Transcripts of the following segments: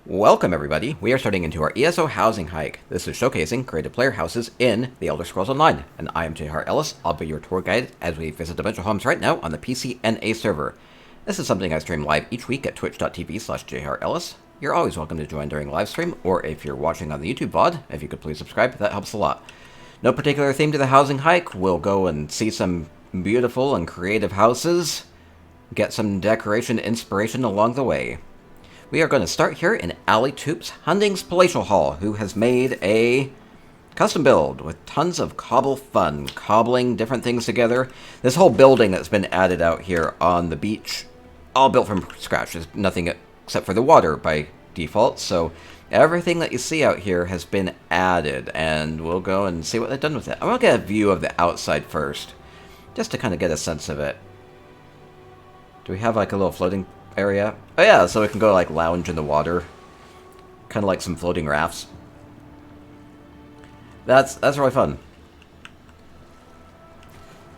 Welcome everybody, we are starting into our ESO housing hike. This is showcasing creative player houses in The Elder Scrolls Online, and I am Ebonheart Ellis. I'll be your tour guide as we visit a bunch of homes right now on the PCNA server. This is something I stream live each week at twitch.tv/jhartellis. You're always welcome to join during live stream, or if you're watching on the YouTube VOD, if you could please subscribe, that helps a lot. No particular theme to the housing hike, we'll go and see some beautiful and creative houses, get some decoration inspiration along the way. We are going to start here in AliToups, Hunding's Palatial Hall, who has made a custom build with tons of cobble fun, cobbling different things together. This whole building that's been added out here on the beach, all built from scratch. There's nothing except for the water by default, so everything that you see out here has been added, and we'll go and see what they've done with it. I'm going to get a view of the outside first, just to kind of get a sense of it. Do we have like a little floating area? Oh yeah, so we can go like lounge in the water, kind of like some floating rafts. That's really fun.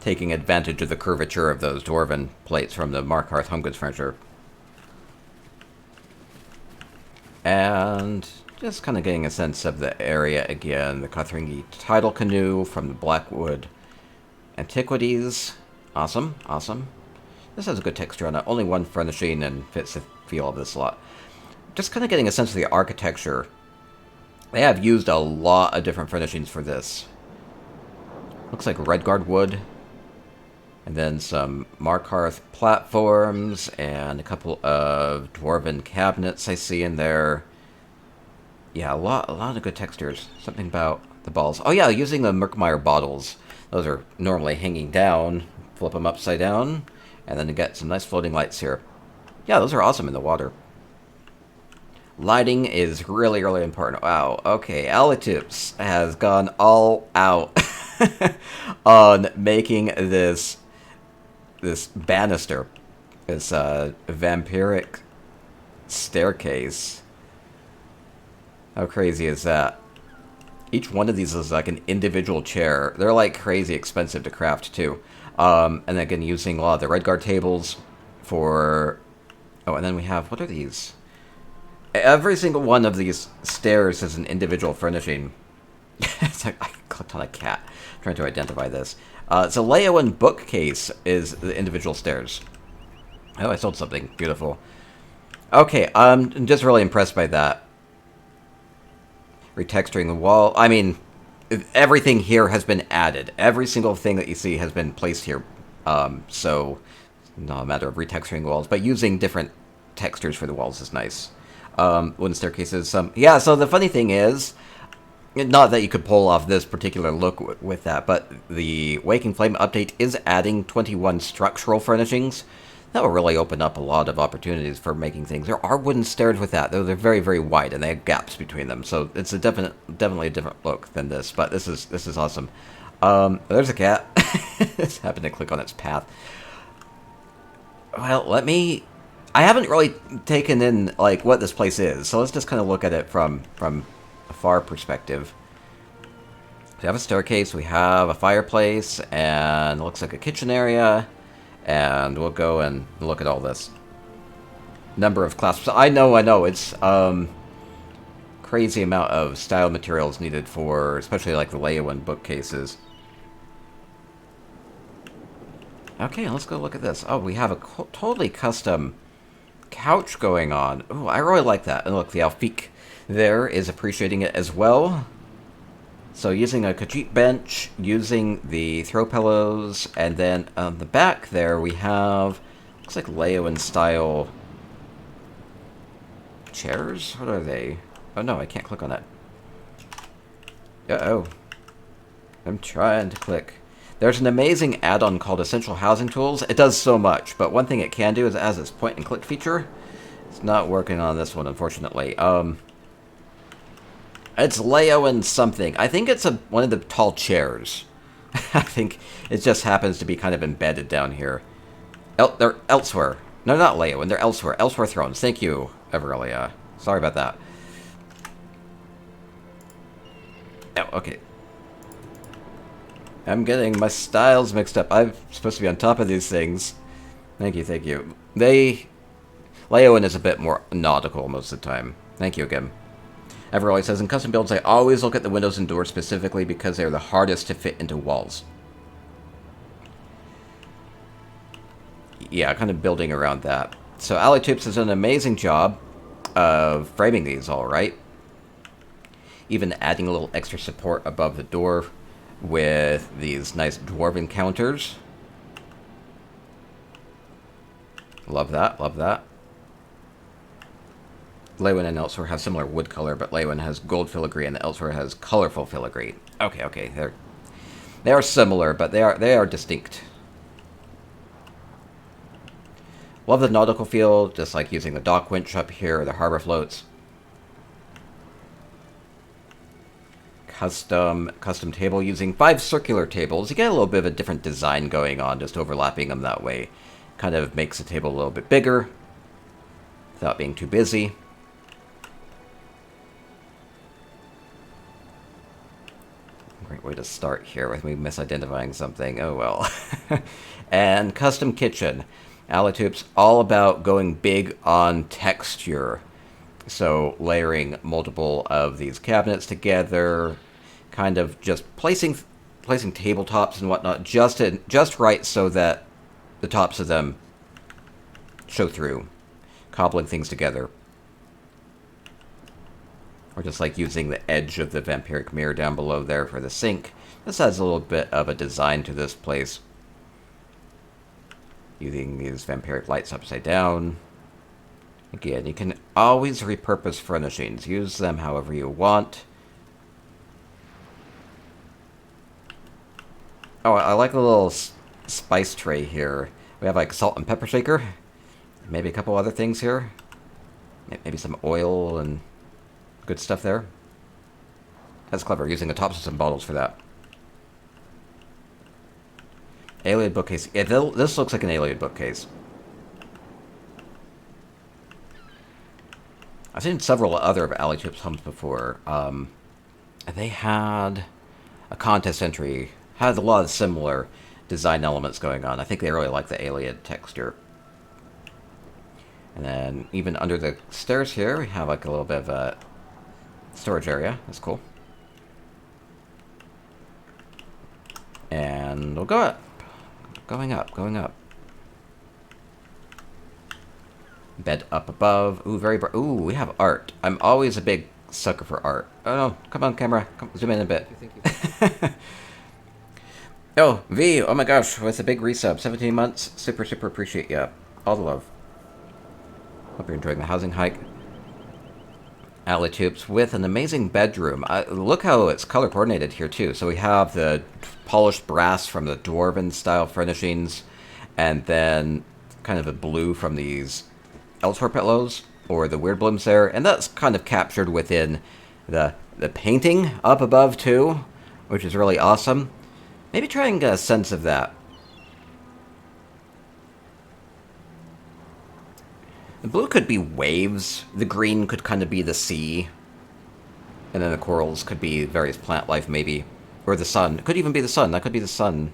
Taking advantage of the curvature of those dwarven plates from the Markarth home goods furniture, and just kind of getting a sense of the area again. The Kothringi tidal canoe from the Blackwood Antiquities. Awesome, awesome. This has a good texture on it. Only one furnishing and fits the feel of this a lot. Just kind of getting a sense of the architecture. They have used a lot of different furnishings for this. Looks like Redguard wood. And then some Markarth platforms and a couple of dwarven cabinets I see in there. Yeah, a lot of good textures. Something about the balls. Oh yeah, using the Merkmeyer bottles. Those are normally hanging down. Flip them upside down. And then you get some nice floating lights here. Yeah, those are awesome in the water. Lighting is really, really important. Wow, okay, AliToups has gone all out on making this banister, this vampiric staircase. How crazy is that? Each one of these is like an individual chair. They're like crazy expensive to craft too. And again, using a lot of the Redguard tables for... Oh, and then we have... What are these? Every single one of these stairs is an individual furnishing. It's like I clicked on a cat trying to identify this. So Leowan bookcase is the individual stairs. Oh, I sold something. Beautiful. Okay, I'm just really impressed by that. Retexturing the wall. I mean... Everything here has been added. Every single thing that you see has been placed here. So, not a matter of retexturing the walls, but using different textures for the walls is nice. Wooden staircases. Yeah, so the funny thing is, not that you could pull off this particular look with that, but the Waking Flame update is adding 21 structural furnishings. That will really open up a lot of opportunities for making things. There are wooden stairs with that, though they're very, very wide, and they have gaps between them. So it's a definitely a different look than this, but this is awesome. There's a cat. Just happened to click on its path. Well, I haven't really taken in like what this place is, so let's just kind of look at it from a far perspective. We have a staircase, we have a fireplace, and it looks like a kitchen area. And we'll go and look at all this. Number of clasps. I know, it's crazy amount of style materials needed for, especially like the Leowan bookcases. Okay, let's go look at this. Oh, we have a totally custom couch going on. Oh, I really like that. And look, the Alfiq there is appreciating it as well. So using a Khajiit bench, using the throw pillows, and then on the back there we have, looks like Leowan style chairs? What are they? Oh no, I can't click on that. Uh-oh. I'm trying to click. There's an amazing add-on called Essential Housing Tools. It does so much, but one thing it can do is it has this point and click feature. It's not working on this one, unfortunately. It's Leowan something. I think it's one of the tall chairs. I think it just happens to be kind of embedded down here. They're elsewhere. No, not Leowan. They're elsewhere. Elsewhere thrones. Thank you, Evarelia. Sorry about that. Oh, okay. I'm getting my styles mixed up. I'm supposed to be on top of these things. Thank you, thank you. Leowan is a bit more nautical most of the time. Thank you again. Evarelia says, in custom builds, I always look at the windows and doors specifically because they are the hardest to fit into walls. Yeah, kind of building around that. So AliToups has done an amazing job of framing these all right. Even adding a little extra support above the door with these nice dwarven counters. Love that, love that. Lewin and Elsewhere have similar wood color, but Lewin has gold filigree and Elsewhere has colorful filigree. Okay, okay, they are similar, but they are distinct. Love the nautical feel, just like using the dock winch up here, or the harbor floats. Custom table using 5 circular tables. You get a little bit of a different design going on, just overlapping them that way. Kind of makes the table a little bit bigger, without being too busy. Great way to start here with me misidentifying something. Oh well. And custom kitchen. AliToups all about going big on texture. So layering multiple of these cabinets together, kind of just placing tabletops and whatnot just right so that the tops of them show through. Cobbling things together. Or just like using the edge of the vampiric mirror down below there for the sink. This adds a little bit of a design to this place. Using these vampiric lights upside down. Again, you can always repurpose furnishings. Use them however you want. Oh, I like the little spice tray here. We have like salt and pepper shaker. Maybe a couple other things here. Maybe some oil and good stuff there. That's clever, using the tops of some bottles for that. Alien bookcase. Yeah, this looks like an alien bookcase. I've seen several other of AliToups homes before. They had a contest entry. Had a lot of similar design elements going on. I think they really like the alien texture. And then even under the stairs here, we have like a little bit of a storage area. That's cool. And we'll go up. Going up. Bed up above. Ooh, very bright. Ooh, we have art. I'm always a big sucker for art. Oh no, come on camera. Come, zoom in a bit. Thank you. Oh, V, oh my gosh, with a big resub. 17 months. Super appreciate you. All the love. Hope you're enjoying the housing hike. AliToups with an amazing bedroom. Look how it's color coordinated here too. So we have the polished brass from the dwarven style furnishings, and then kind of a blue from these Elsewhere pillows, or the weird blooms there, and that's kind of captured within the painting up above too, which is really awesome. Maybe try and get a sense of that. The blue could be waves, the green could kind of be the sea, and then the corals could be various plant life maybe. Or the sun. It could even be the sun. That could be the sun.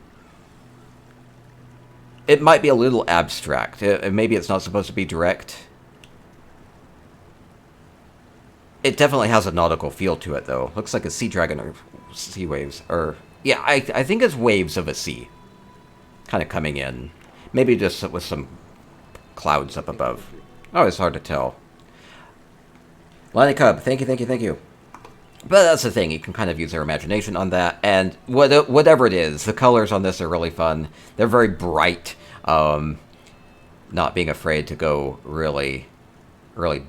It might be a little abstract. Maybe it's not supposed to be direct. It definitely has a nautical feel to it, though. Looks like a sea dragon or sea waves. Or yeah, I think it's waves of a sea. Kind of coming in. Maybe just with some clouds up above. Oh, it's hard to tell. Lonnie Cub, thank you. But that's the thing, you can kind of use their imagination on that, and whatever it is, the colors on this are really fun. They're very bright, not being afraid to go really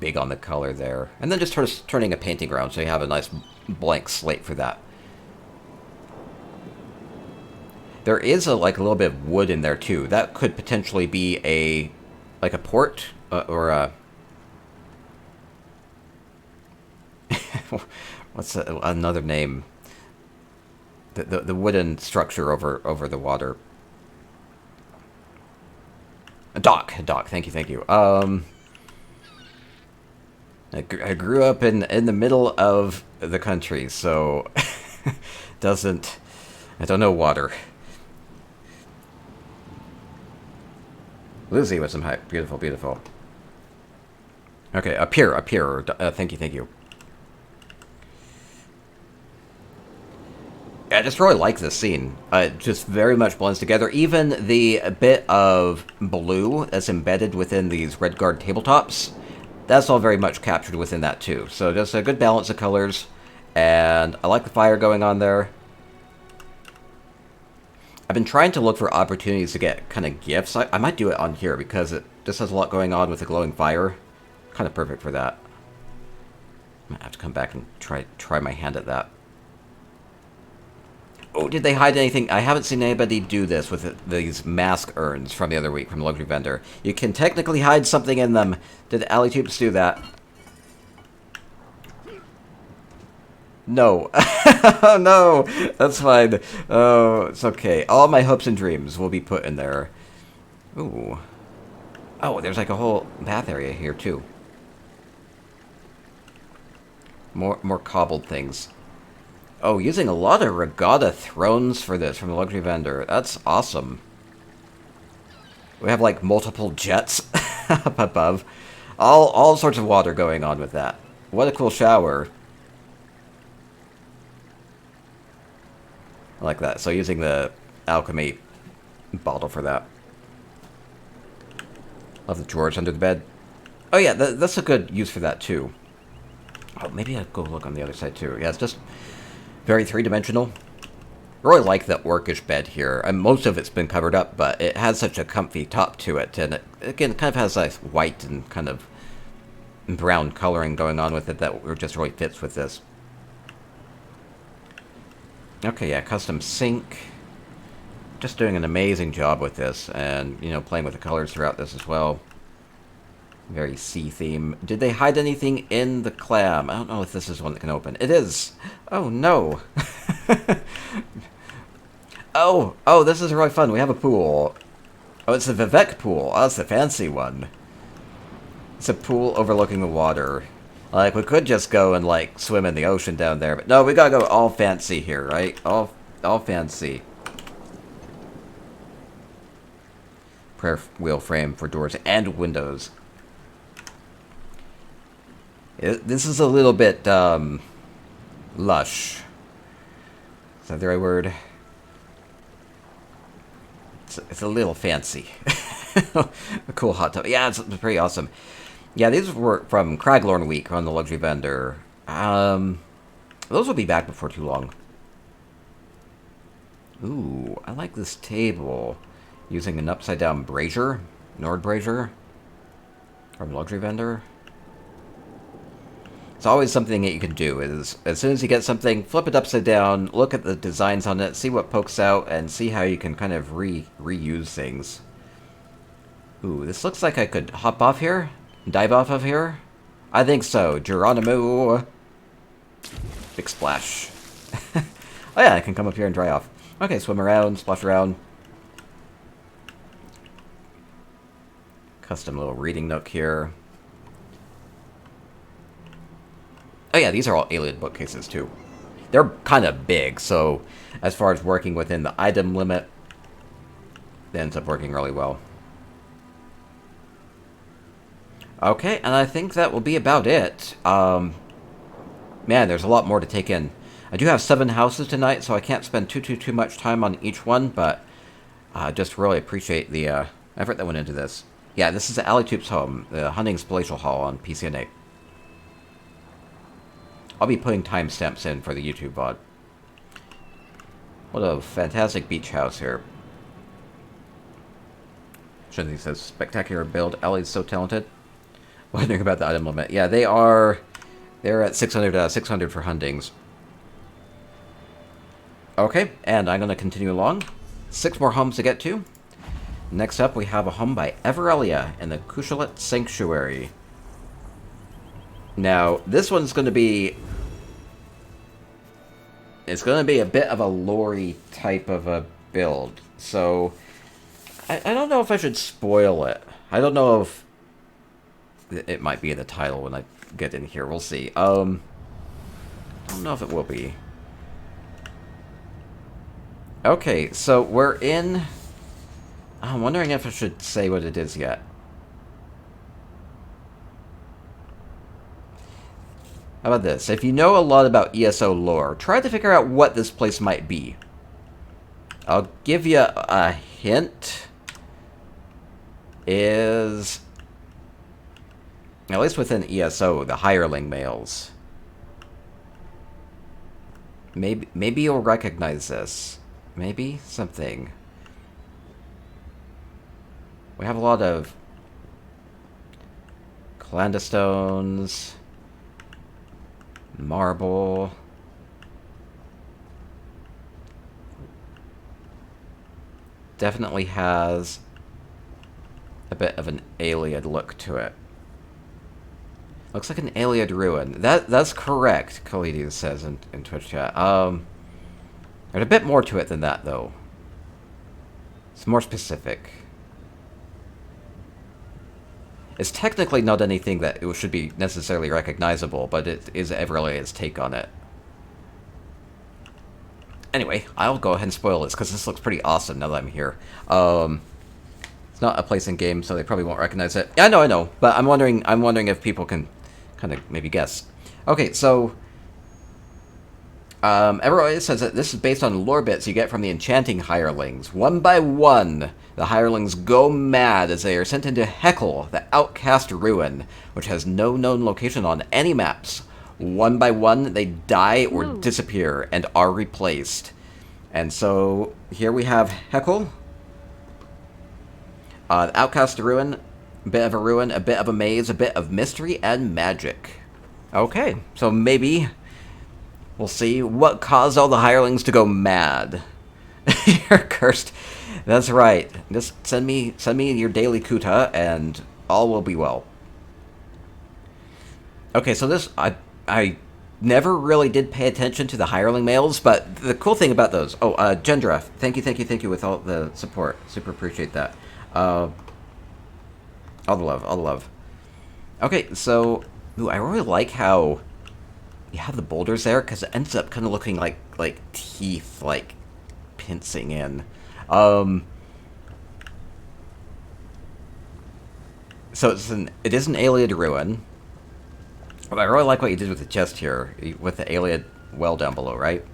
big on the color there. And then just turning a painting around so you have a nice blank slate for that. There is a little bit of wood in there too. That could potentially be a port, or a... What's another name? The wooden structure over the water. A dock. Thank you. I grew up in the middle of the country, so I don't know water. Lucy with some hype. Beautiful. Okay, up here, up here. Thank you, thank you. Yeah, I just really like this scene. It just very much blends together. Even the bit of blue that's embedded within these Redguard tabletops, that's all very much captured within that too. So just a good balance of colors, and I like the fire going on there. I've been trying to look for opportunities to get kind of gifts. I might do it on here because it just has a lot going on with the glowing fire. Kind of perfect for that. I'm gonna have to come back and try my hand at that. Oh, did they hide anything? I haven't seen anybody do this with these mask urns from the other week from the Luxury Vendor. You can technically hide something in them. Did AliToups do that? No. Oh, no. That's fine. Oh, it's okay. All my hopes and dreams will be put in there. Ooh. Oh, there's like a whole bath area here, too. More cobbled things. Oh, using a lot of regatta thrones for this from the Luxury Vendor. That's awesome. We have like multiple jets up above. All sorts of water going on with that. What a cool shower. I like that. So using the alchemy bottle for that. Love the drawers under the bed. Oh yeah, that's a good use for that too. Oh, maybe I'll go look on the other side too. Yeah, it's just very three-dimensional. I really like the orcish bed here. And most of it's been covered up, but it has such a comfy top to it. And it, again, kind of has like white and kind of brown coloring going on with it that just really fits with this. Okay, yeah, custom sink. Just doing an amazing job with this. And, you know, playing with the colors throughout this as well. Very sea theme. Did they hide anything in the clam? I don't know if this is one that can open. It is! Oh, no! Oh, this is really fun. We have a pool. Oh, it's the Vivek pool. Oh, it's the fancy one. It's a pool overlooking the water. Like, we could just go and, like, swim in the ocean down there, but no, we gotta go all fancy here, right? All fancy. Prayer wheel frame for doors and windows. This is a little bit, lush. Is that the right word? It's a little fancy. A cool hot tub. Yeah, it's pretty awesome. Yeah, these were from Craglorn Week on the Luxury Vendor. Those will be back before too long. Ooh, I like this table. Using an upside-down brazier. Nord brazier. From Luxury Vendor. It's always something that you can do, is as soon as you get something, flip it upside down, look at the designs on it, see what pokes out, and see how you can kind of reuse things. Ooh, this looks like I could hop off here? Dive off of here? I think so. Geronimo! Big splash. Oh yeah, I can come up here and dry off. Okay, swim around, splash around. Custom little reading nook here. Oh yeah, these are all alien bookcases too. They're kind of big, so as far as working within the item limit, it ends up working really well. Okay, and I think that will be about it. Man, there's a lot more to take in. I do have 7 houses tonight, so I can't spend too much time on each one, but I just really appreciate the effort that went into this. Yeah, this is the AliToups home, the Hunding's Palatial Hall on PCN8. I'll be putting timestamps in for the YouTube VOD. What a fantastic beach house here. Shinzi says, spectacular build. Ellie's so talented. Wondering about the item limit. Yeah, they're at 600 for Hundings. Okay, and I'm going to continue along. 6 more homes to get to. Next up, we have a home by Evarelia in the Kushalit Sanctuary. Now, this one's going to be... It's going to be a bit of a lore-y type of a build. So, I don't know if I should spoil it. I don't know if... It might be in the title when I get in here. We'll see. I don't know if it will be. Okay, so we're in... I'm wondering if I should say what it is yet. How about this? If you know a lot about ESO lore, try to figure out what this place might be. I'll give you a hint. Is, at least within ESO, the hireling males. Maybe you'll recognize this. Maybe something. We have a lot of clandestines, marble. Definitely has a bit of an Aliad look to it. Looks like an Aliad ruin. That's correct, Kalides says in Twitch chat. There's a bit more to it than that, though. It's more specific. It's technically not anything that it should be necessarily recognizable, but it is Evarelia's take on it. Anyway, I'll go ahead and spoil this, because this looks pretty awesome now that I'm here. It's not a place in game, so they probably won't recognize it. Yeah, I know, but I'm wondering if people can kind of maybe guess. Okay, so Evarelia says that this is based on lore bits you get from the enchanting hirelings. One by one, the hirelings go mad as they are sent into Hecul, the outcast ruin, which has no known location on any maps. One by one, they die or disappear and are replaced. And so here we have Hecul, the outcast ruin, a bit of a ruin, a bit of a maze, a bit of mystery and magic. Okay, so maybe we'll see what caused all the hirelings to go mad. You're cursed. That's right. Just send me your daily kuta, and all will be well. Okay, so this I never really did pay attention to the hireling males, but the cool thing about those. Oh, Gendra, thank you with all the support. Super appreciate that. All the love. Okay, so I really like how you have the boulders there, because it ends up kind of looking like teeth, like pincing in. So it is an Aliad ruin. But I really like what you did with the chest here, with the Aliad well down below, right?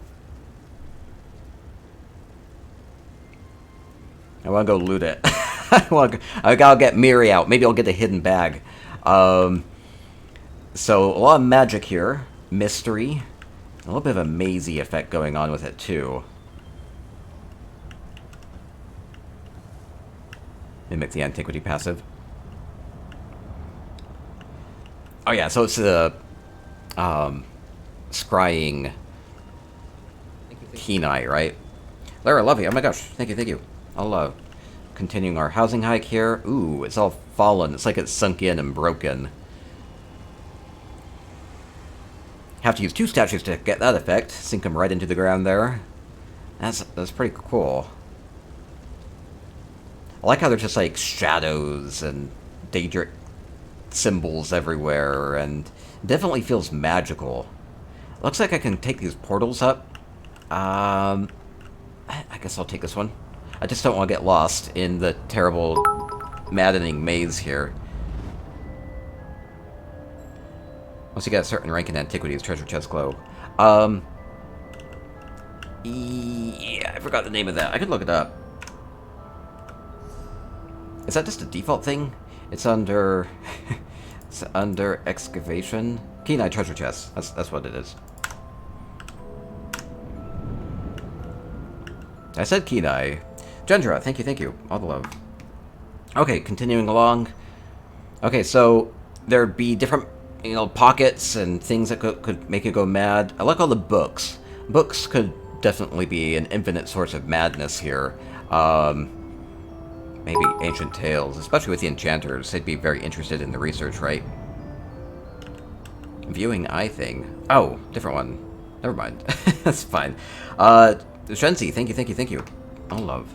I want to go loot it. I gotta get Miri out. Maybe I'll get a hidden bag. So a lot of magic here, mystery, a little bit of a mazy effect going on with it too. Mimic the antiquity passive. Oh yeah, so it's the scrying keen eye, right? Lara, love you. Oh my gosh, thank you. I'll continuing our housing hike here. Ooh, it's all fallen. It's like it's sunk in and broken. Have to use 2 statues to get that effect. Sink them right into the ground there. That's pretty cool. I like how there's just like shadows and daedric symbols everywhere, and it definitely feels magical. Looks like I can take these portals up. I guess I'll take this one. I just don't want to get lost in the terrible, maddening maze here. Once you get a certain rank in antiquities, treasure chests glow. Yeah, I forgot the name of that. I could look it up. Is that just a default thing? It's under... it's under excavation. Keen-eye treasure chest. That's what it is. I said keen-eye. Gendra, thank you. All the love. Okay, continuing along. Okay, so there'd be different, pockets and things that could make you go mad. I like all the books. Books could definitely be an infinite source of madness here. Maybe ancient tales, especially with the enchanters. They'd be very interested in the research, right? Viewing eye thing. Oh, different one. Never mind. That's fine. Shenzi, thank you. Oh, love.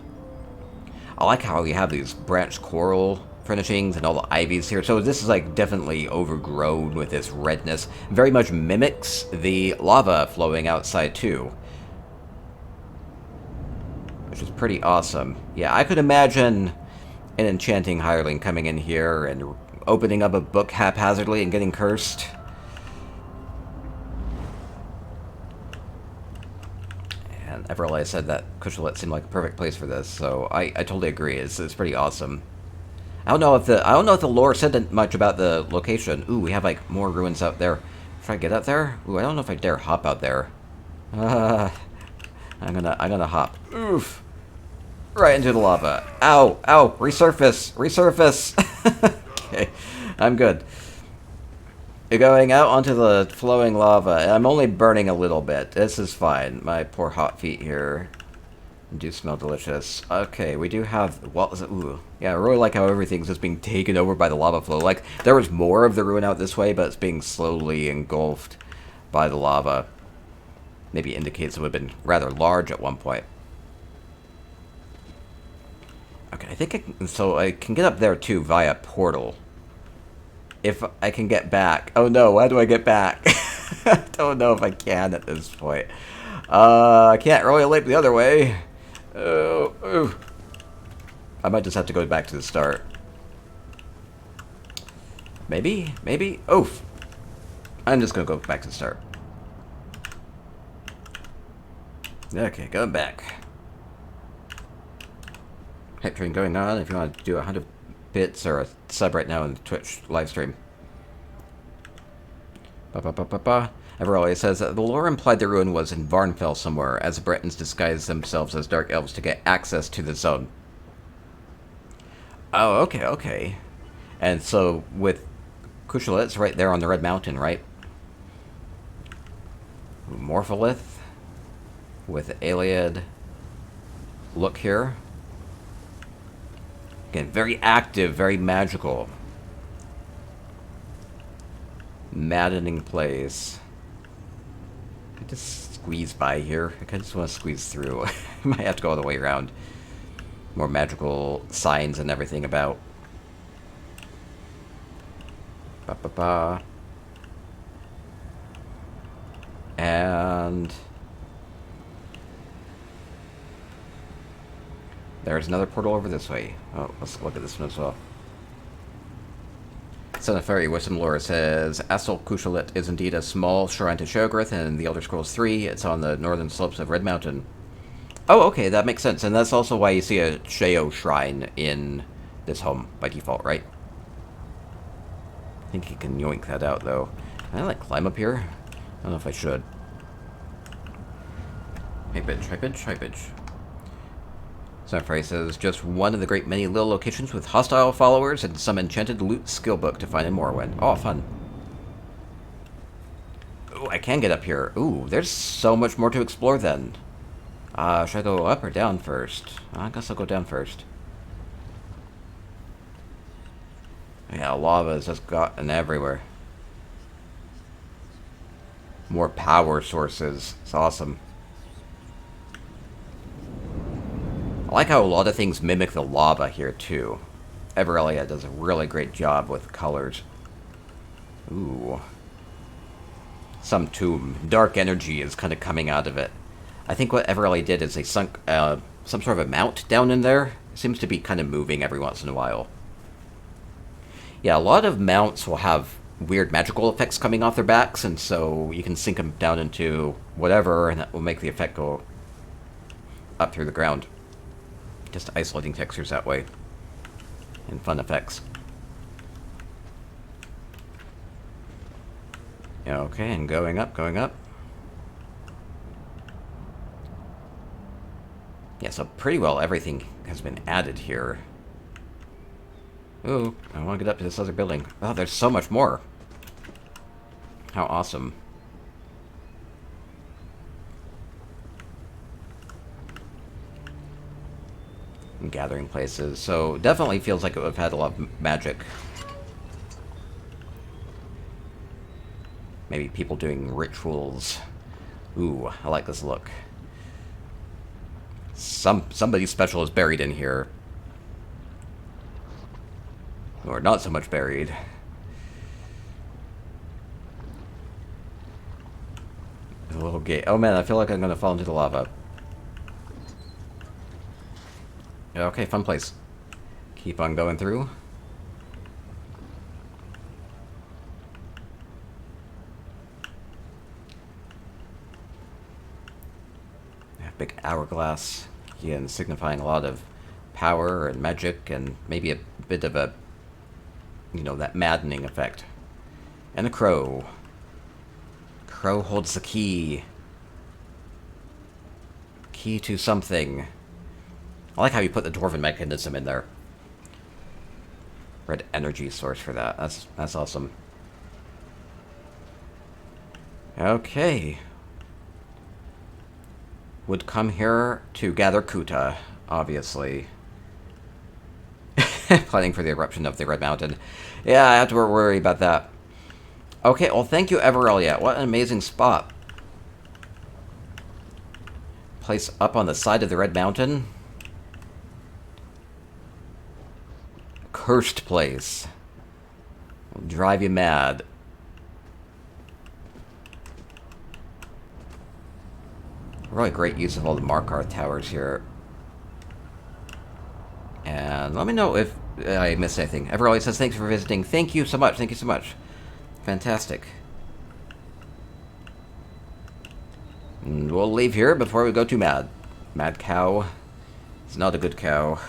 I like how we have these branched coral furnishings and all the ivies here. So this is like definitely overgrown with this redness. Very much mimics the lava flowing outside too, which is pretty awesome. Yeah, I could imagine an enchanting hireling coming in here and opening up a book haphazardly and getting cursed. And Evarelia said that Kushalit seemed like a perfect place for this, so I totally agree. It's pretty awesome. I don't know if the lore said much about the location. Ooh, we have like more ruins out there. Should I get up there? Ooh, I don't know if I dare hop out there. I'm gonna hop. Oof. Right into the lava. Ow, ow, resurface, resurface. Okay, I'm good. You're going out onto the flowing lava, and I'm only burning a little bit. This is fine. My poor hot feet here do smell delicious. Okay, we do have... What was it? Ooh. Yeah, I really like how everything's just being taken over by the lava flow. Like, there was more of the ruin out this way, but it's being slowly engulfed by the lava. Maybe indicates it would have been rather large at one point. Okay, I think so I can get up there, too, via portal. If I can get back. Oh, no, how do I get back? I don't know if I can at this point. I can't really leap the other way. Oh. I might just have to go back to the start. Maybe? Maybe? Oof. I'm just gonna go back to the start. Okay, going back. Hype train going on. If you want to do 100 bits or a sub right now in the Twitch live stream. Evarelia says that the lore implied the ruin was in Varnfell somewhere, as the Bretons disguised themselves as dark elves to get access to the zone. Oh, okay, okay. And so, with Kushalit, it's right there on the Red Mountain, right? Morpholith, with Aliad. Look here. Again, very active, very magical. Maddening place. I just squeeze by here. I just want to squeeze through. I might have to go all the way around. More magical signs and everything about. And there's another portal over this way. Oh, let's look at this one as well. Son of Fairy Wisdom Lore says, Astal Kushalit is indeed a small shrine to Sheogorath in the Elder Scrolls 3. It's on the northern slopes of Red Mountain. Oh, okay, that makes sense. And that's also why you see a Sheo shrine in this home by default, right? I think you can yoink that out, though. Can I, like, climb up here? I don't know if I should. Hey, bitch, hey, bitch, hey, bitch. Sunfray says, just one of the great many little locations with hostile followers and some enchanted loot skill book to find in Morrowind. Oh, fun. Ooh, I can get up here. Ooh, there's so much more to explore then. Should I go up or down first? I guess I'll go down first. Yeah, lava's just gotten everywhere. More power sources. It's awesome. I like how a lot of things mimic the lava here, too. Evarelia does a really great job with colors. Ooh. Some tomb. Dark energy is kind of coming out of it. I think what Evarelia did is they sunk some sort of a mount down in there. It seems to be kind of moving every once in a while. Yeah, a lot of mounts will have weird magical effects coming off their backs, and so you can sink them down into whatever, and that will make the effect go up through the ground. Just isolating textures that way. And fun effects. Okay, and going up, going up. Yeah, so pretty well everything has been added here. Ooh, I want to get up to this other building. Oh, there's so much more. How awesome. Gathering places, so definitely feels like it would have had a lot of magic. Maybe people doing rituals. Ooh, I like this look. Somebody special is buried in here. Or not so much buried. There's a little gate. Oh man, I feel like I'm gonna fall into the lava. Okay, fun place. Keep on going through. big hourglass, again signifying a lot of power and magic and maybe a bit of a, you know, that maddening effect. And a crow. Crow holds the key. Key to something. I like how you put the dwarven mechanism in there. Red energy source for that. That's awesome. Okay. Would come here to gather Kuta, obviously. Planning for the eruption of the Red Mountain. Yeah, I have to worry about that. Okay, well, thank you, Evarelia. What an amazing spot. Place up on the side of the Red Mountain. Cursed place. Will drive you mad. Really great use of all the Markarth towers here. And let me know if I missed anything. Evarelia says, thanks for visiting. Thank you so much. Thank you so much. Fantastic. And we'll leave here before we go too mad. Mad cow. It's not a good cow.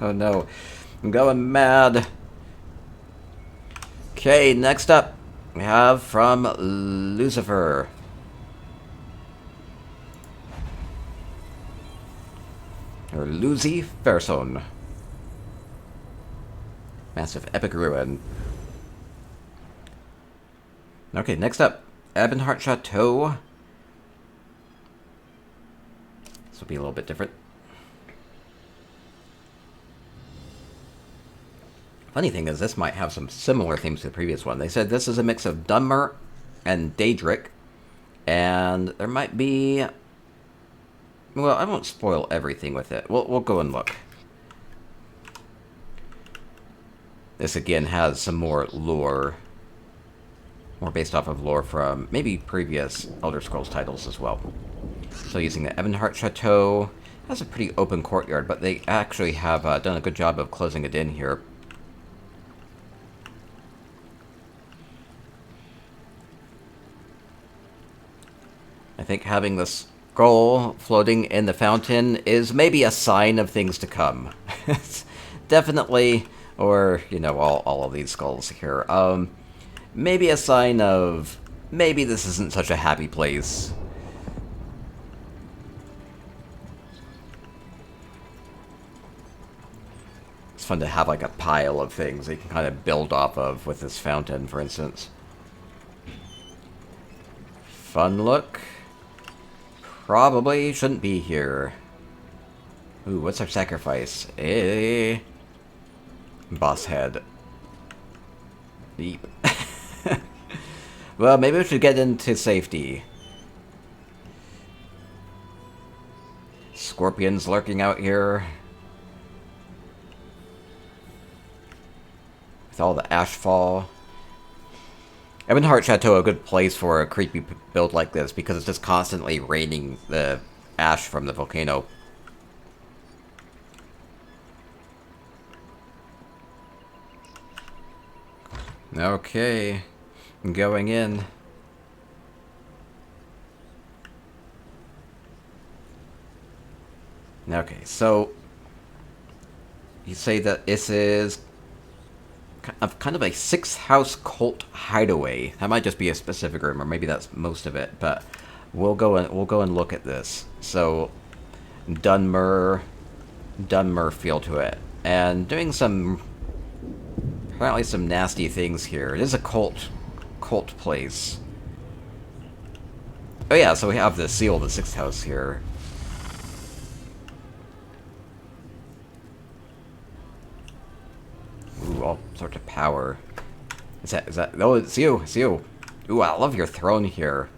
Oh no. I'm going mad. Okay, next up we have from Luzifer. Or Luzifersohn. Massive epic ruin. Okay, next up, Ebonheart Chateau. This will be a little bit different. Funny thing is, this might have some similar themes to the previous one. They said this is a mix of Dunmer and Daedric, and there might be... Well, I won't spoil everything with it. We'll go and look. This again has some more lore. More based off of lore from maybe previous Elder Scrolls titles as well. So using the Ebonheart Chateau, has a pretty open courtyard, but they actually have done a good job of closing it in here. I think having this skull floating in the fountain is maybe a sign of things to come. It's definitely, or, you know, all of these skulls here. Maybe a sign of, maybe this isn't such a happy place. It's fun to have like a pile of things that you can kind of build off of with this fountain, for instance. Fun look. Probably shouldn't be here. Ooh, what's our sacrifice? Boss head. Deep. Well, maybe we should get into safety. Scorpions lurking out here. With all the ashfall. Ebonheart Chateau, a good place for a creepy build like this, because it's just constantly raining the ash from the volcano. Okay. Going in. Okay, so you say that this is kind of a 6th house cult hideaway. That might just be a specific room, or maybe that's most of it. But we'll go and look at this. So Dunmer feel to it, and doing some apparently some nasty things here. It is a cult place. Oh yeah, so we have the seal of the 6th house here. Ooh, all sorts of power. Is that? Oh, it's you. It's you. Ooh, I love your throne here.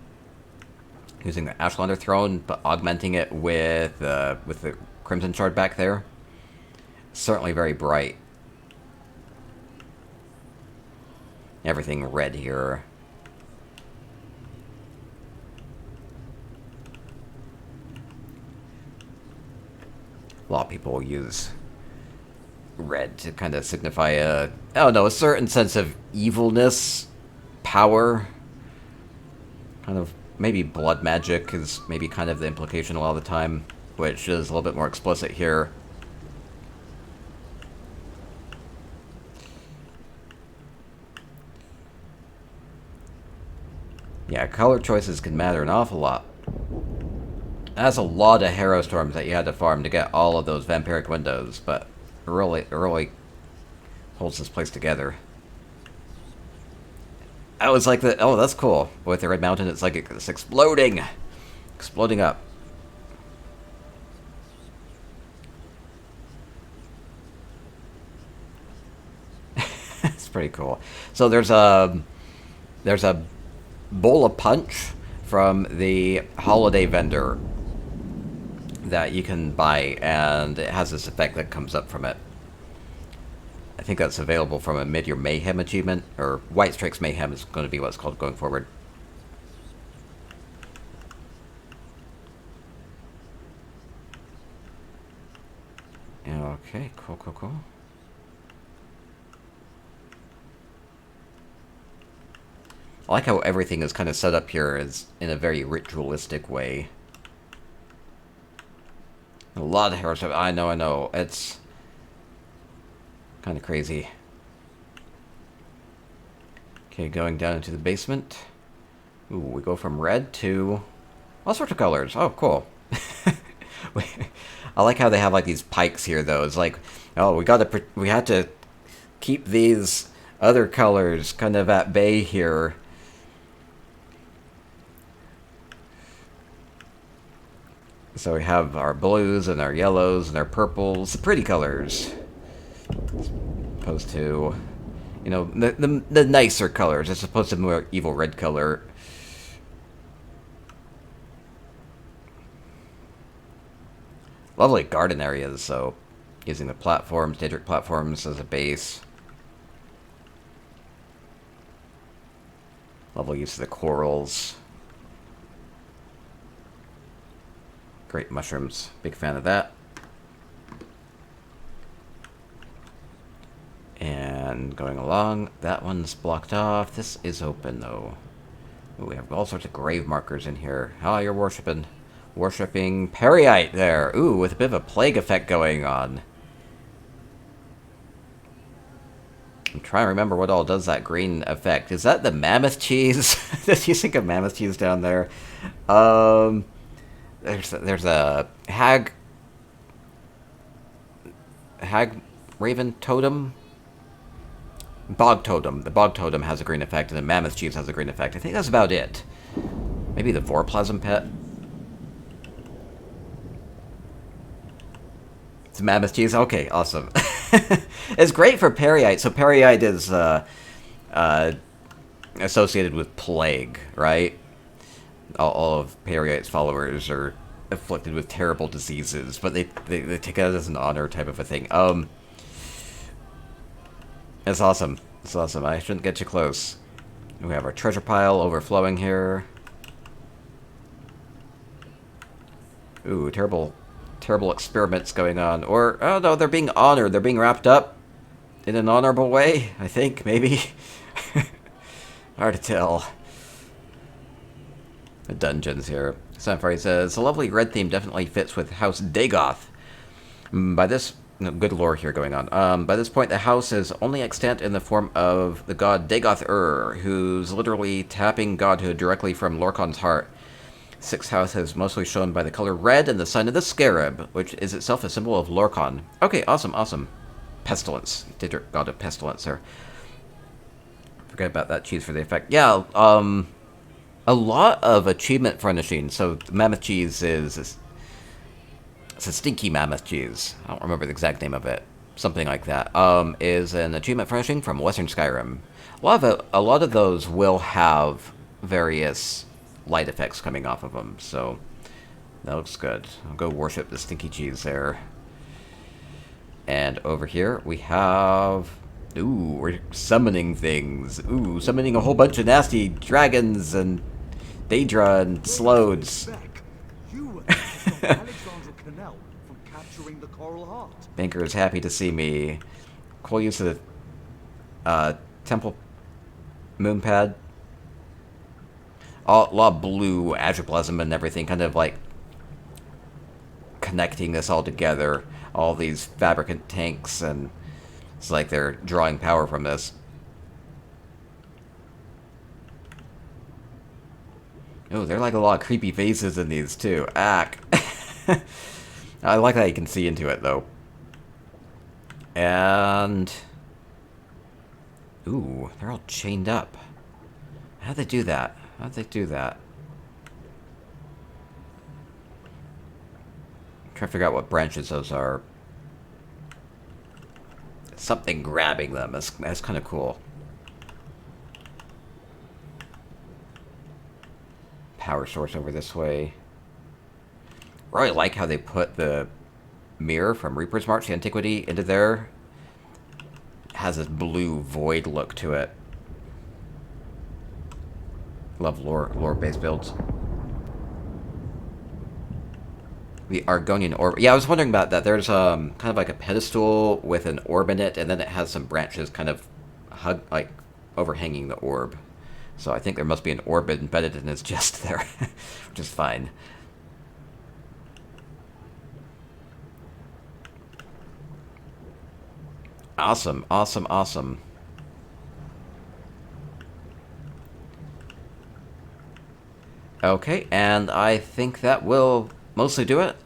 Using the Ashlander throne, but augmenting it with the Crimson Shard back there. Certainly very bright. Everything red here. A lot of people use red to kind of signify a, I don't know, a certain sense of evilness, power. Kind of, maybe blood magic is maybe kind of the implication a lot of the time, which is a little bit more explicit here. Yeah, color choices can matter an awful lot. That's a lot of Harrow Storms that you had to farm to get all of those vampiric windows, but it really holds this place together. I was like, oh, that's cool. With the Red Mountain, it's like it's exploding. Exploding up. It's pretty cool. So there's a bowl of punch from the holiday vendor that you can buy, and it has this effect that comes up from it. I think that's available from a Mid-Year Mayhem achievement, or White Strikes Mayhem is going to be what it's called going forward. Okay, cool. I like how everything is kind of set up here is in a very ritualistic way. A lot of heroes. I know. It's kind of crazy. Okay, going down into the basement. Ooh, we go from red to all sorts of colors. Oh, cool. I like how they have like these pikes here, though. It's like, oh, we had to keep these other colors kind of at bay here. So we have our blues and our yellows and our purples, the pretty colors, as opposed to, you know, the nicer colors, as opposed to the more evil red color. Lovely garden areas, so using the platforms, Daedric platforms as a base. Lovely use of the corals. Great mushrooms. Big fan of that. And going along, that one's blocked off. This is open, though. Ooh, we have all sorts of grave markers in here. Oh, you're worshipping Periite there. Ooh, with a bit of a plague effect going on. I'm trying to remember what all does that green effect. Is that the mammoth cheese? Did you think of mammoth cheese down there? There's a hag raven totem, bog totem. The bog totem has a green effect, and the mammoth cheese has a green effect. I think that's about it. Maybe the vorplasm pet. It's mammoth cheese. Okay, awesome. It's great for Periite. So Periite is associated with plague, right? All of Periite's followers are afflicted with terrible diseases, but they take it as an honor type of a thing. It's awesome. It's awesome. I shouldn't get too close. We have our treasure pile overflowing here. Ooh, terrible experiments going on. Or, oh no, they're being honored. They're being wrapped up in an honorable way, I think, maybe. Hard to tell. The dungeons here. Swankery says, the lovely red theme definitely fits with House Dagoth. By this... No, good lore here going on. By this point, the house is only extant in the form of the god Dagoth-Ur, who's literally tapping godhood directly from Lorkhan's heart. Sixth house is mostly shown by the color red and the sign of the scarab, which is itself a symbol of Lorkhan. Okay, awesome. Pestilence. Daedric god of pestilence there. Forget about that cheese for the effect. Yeah, a lot of achievement furnishing. So mammoth cheese is... It's a stinky mammoth cheese. I don't remember the exact name of it. Something like that. Is an achievement furnishing from Western Skyrim. A lot of those will have various light effects coming off of them, so that looks good. I'll go worship the stinky cheese there. And over here we have... Ooh, we're summoning things. Ooh, summoning a whole bunch of nasty dragons and Daedra and Slodes. Banker is happy to see me. Cool use of the Temple Moonpad. a lot of blue azureplasm and everything, kind of like connecting this all together. All these fabricant tanks, and it's like they're drawing power from this. Oh, there are like a lot of creepy faces in these too. Ack. I like that you can see into it though. And ooh, they're all chained up. How'd they do that? How'd they do that? I'm trying to figure out what branches those are. Something grabbing them. That's kind of cool. Power source over this way. I really like how they put the mirror from Reaper's March, the Antiquity, into there. It has this blue void look to it. Love lore-based builds. The Argonian orb. Yeah, I was wondering about that. There's kind of like a pedestal with an orb in it, and then it has some branches kind of like overhanging the orb. So I think there must be an orb embedded in his chest there, which is fine. Awesome, awesome, awesome. Okay, and I think that will mostly do it.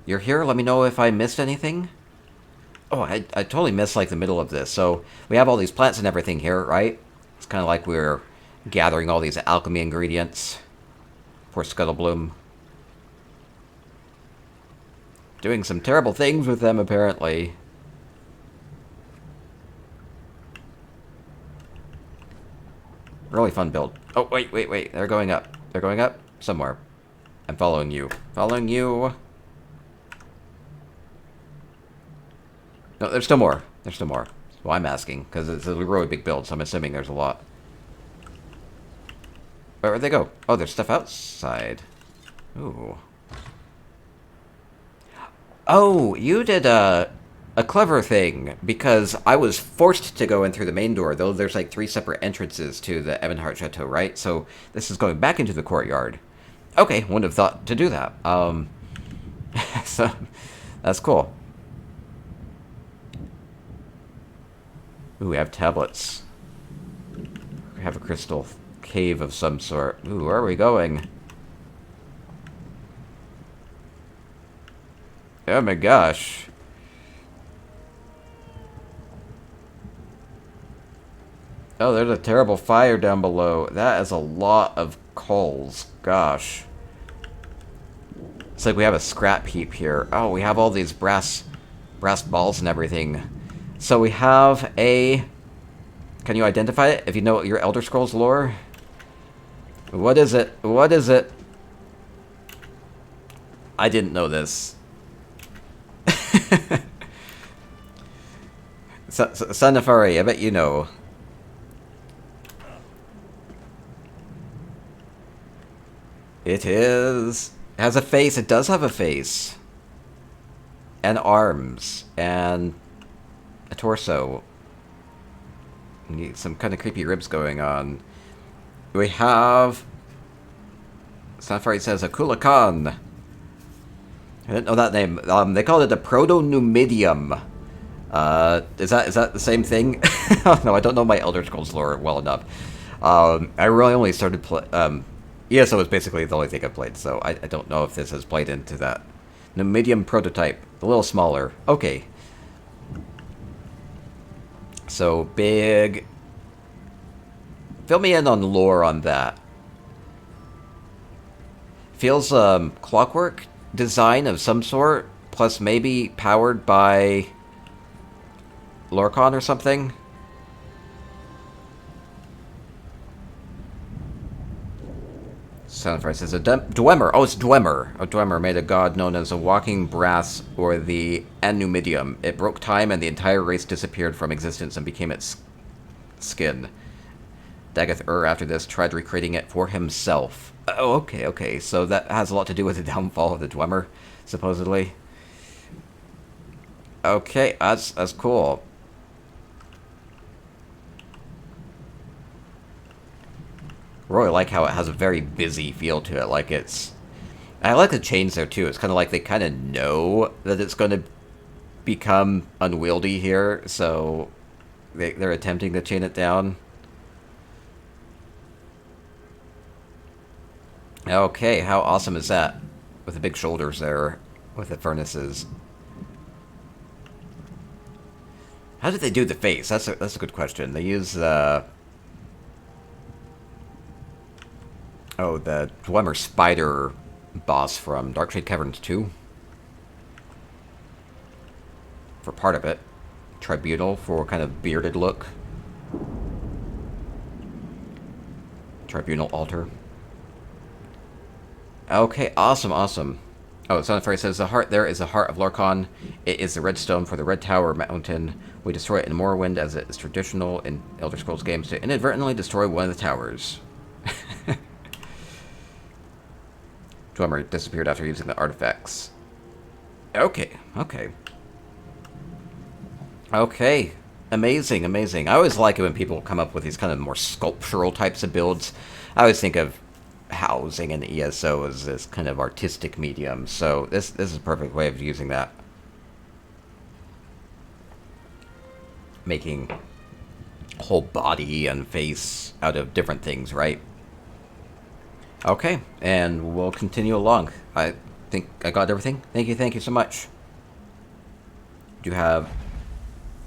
You're here, let me know if I missed anything. Oh, I totally missed like the middle of this. So we have all these plants and everything here, right? It's kind of like we're gathering all these alchemy ingredients for Scuttlebloom. Doing some terrible things with them, apparently. Really fun build. Oh, wait. They're going up. They're going up somewhere. I'm following you. Following you. No, there's still more. There's still more. Well, I'm asking, because it's a really big build, so I'm assuming there's a lot. Where'd they go? Oh, there's stuff outside. Ooh. Oh, you did a clever thing, because I was forced to go in through the main door, though there's like 3 separate entrances to the Ebonheart Chateau, right? So this is going back into the courtyard. Okay, wouldn't have thought to do that. So that's cool. Ooh, we have tablets. We have a crystal cave of some sort. Ooh, where are we going? Oh my gosh. Oh, there's a terrible fire down below. That is a lot of coals. Gosh. It's like we have a scrap heap here. Oh, we have all these brass balls and everything. So we have a... Can you identify it if you know your Elder Scrolls lore? What is it? What is it? I didn't know this. Snugpod, I bet you know. It is. It has a face. It does have a face. And arms. And a torso. Some kind of creepy ribs going on. We have... Snugpod says Hecul. I didn't know that name. They called it a proto-Numidium. Is that the same thing? No, I don't know my Elder Scrolls lore well enough. I really only started ESO is basically the only thing I've played, so I don't know if this has played into that. Numidium prototype, a little smaller. Okay. So big. Fill me in on lore on that. Feels clockwork design of some sort, plus maybe powered by Lorcon or something. Snugpod says a Dwemer. Oh, it's Dwemer. A Dwemer made a god known as a walking brass or the Numidium. It broke time and the entire race disappeared from existence and became its skin. Dagoth after this tried recreating it for himself. Oh, okay. So that has a lot to do with the downfall of the Dwemer, supposedly. Okay, that's cool. really like how it has a very busy feel to it. Like it's... I like the chains there too. It's kind of like they kind of know that it's going to become unwieldy here, so they're attempting to chain it down. Okay, how awesome is that? With the big shoulders there, with the furnaces. How did they do the face? That's a good question. They use oh, the Dwemer spider boss from Darkshade Caverns 2. For part of it. Tribunal for kind of bearded look. Tribunal altar. Okay, awesome, awesome. Oh, Son of Fairy says, the heart there is the heart of Lorkhan. It is the redstone for the Red Tower Mountain. We destroy it in Morrowind as it is traditional in Elder Scrolls games to inadvertently destroy one of the towers. Dwemer disappeared after using the artifacts. Okay, okay. Okay, amazing, amazing. I always like it when people come up with these kind of more sculptural types of builds. I always think of housing and ESO as this kind of artistic medium, so this is a perfect way of using that. Making whole body and face out of different things, right? Okay, and we'll continue along. I think I got everything. Thank you so much. You have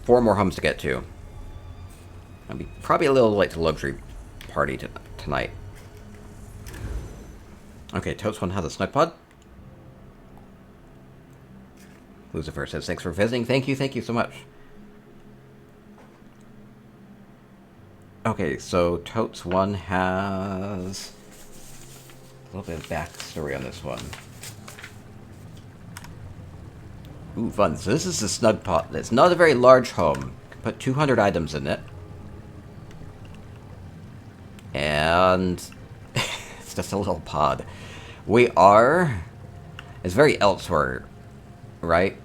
4 more homes to get to. I'll be probably a little late to the luxury party tonight. Okay, Totes one has a Snugpod. Luzifer says, thanks for visiting. Thank you so much. Okay, so Totes one has a little bit of backstory on this one. Ooh, fun. So this is the Snugpod. It's not a very large home. You can put 200 items in it. And it's just a little pod. We are... It's very Elsewhere, right?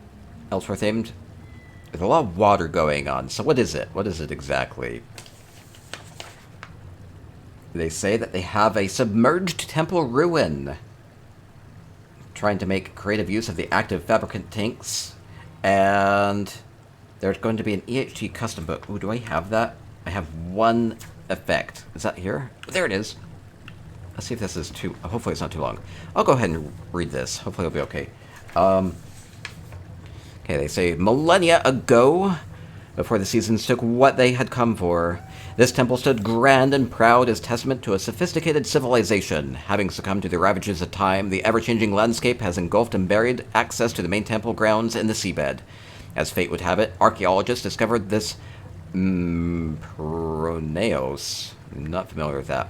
Elsewhere themed. There's a lot of water going on. So what is it? What is it exactly? They say that they have a submerged temple ruin. Trying to make creative use of the active fabricant tanks. And there's going to be an EHT custom book. Ooh, do I have that? I have one effect. Is that here? Oh, there it is. Let's see if this is too... Hopefully it's not too long. I'll go ahead and read this. Hopefully it'll be okay. Okay, they say, millennia ago, before the seasons took what they had come for, this temple stood grand and proud as testament to a sophisticated civilization. Having succumbed to the ravages of time, the ever-changing landscape has engulfed and buried access to the main temple grounds in the seabed. As fate would have it, archaeologists discovered this Proneos. I'm not familiar with that.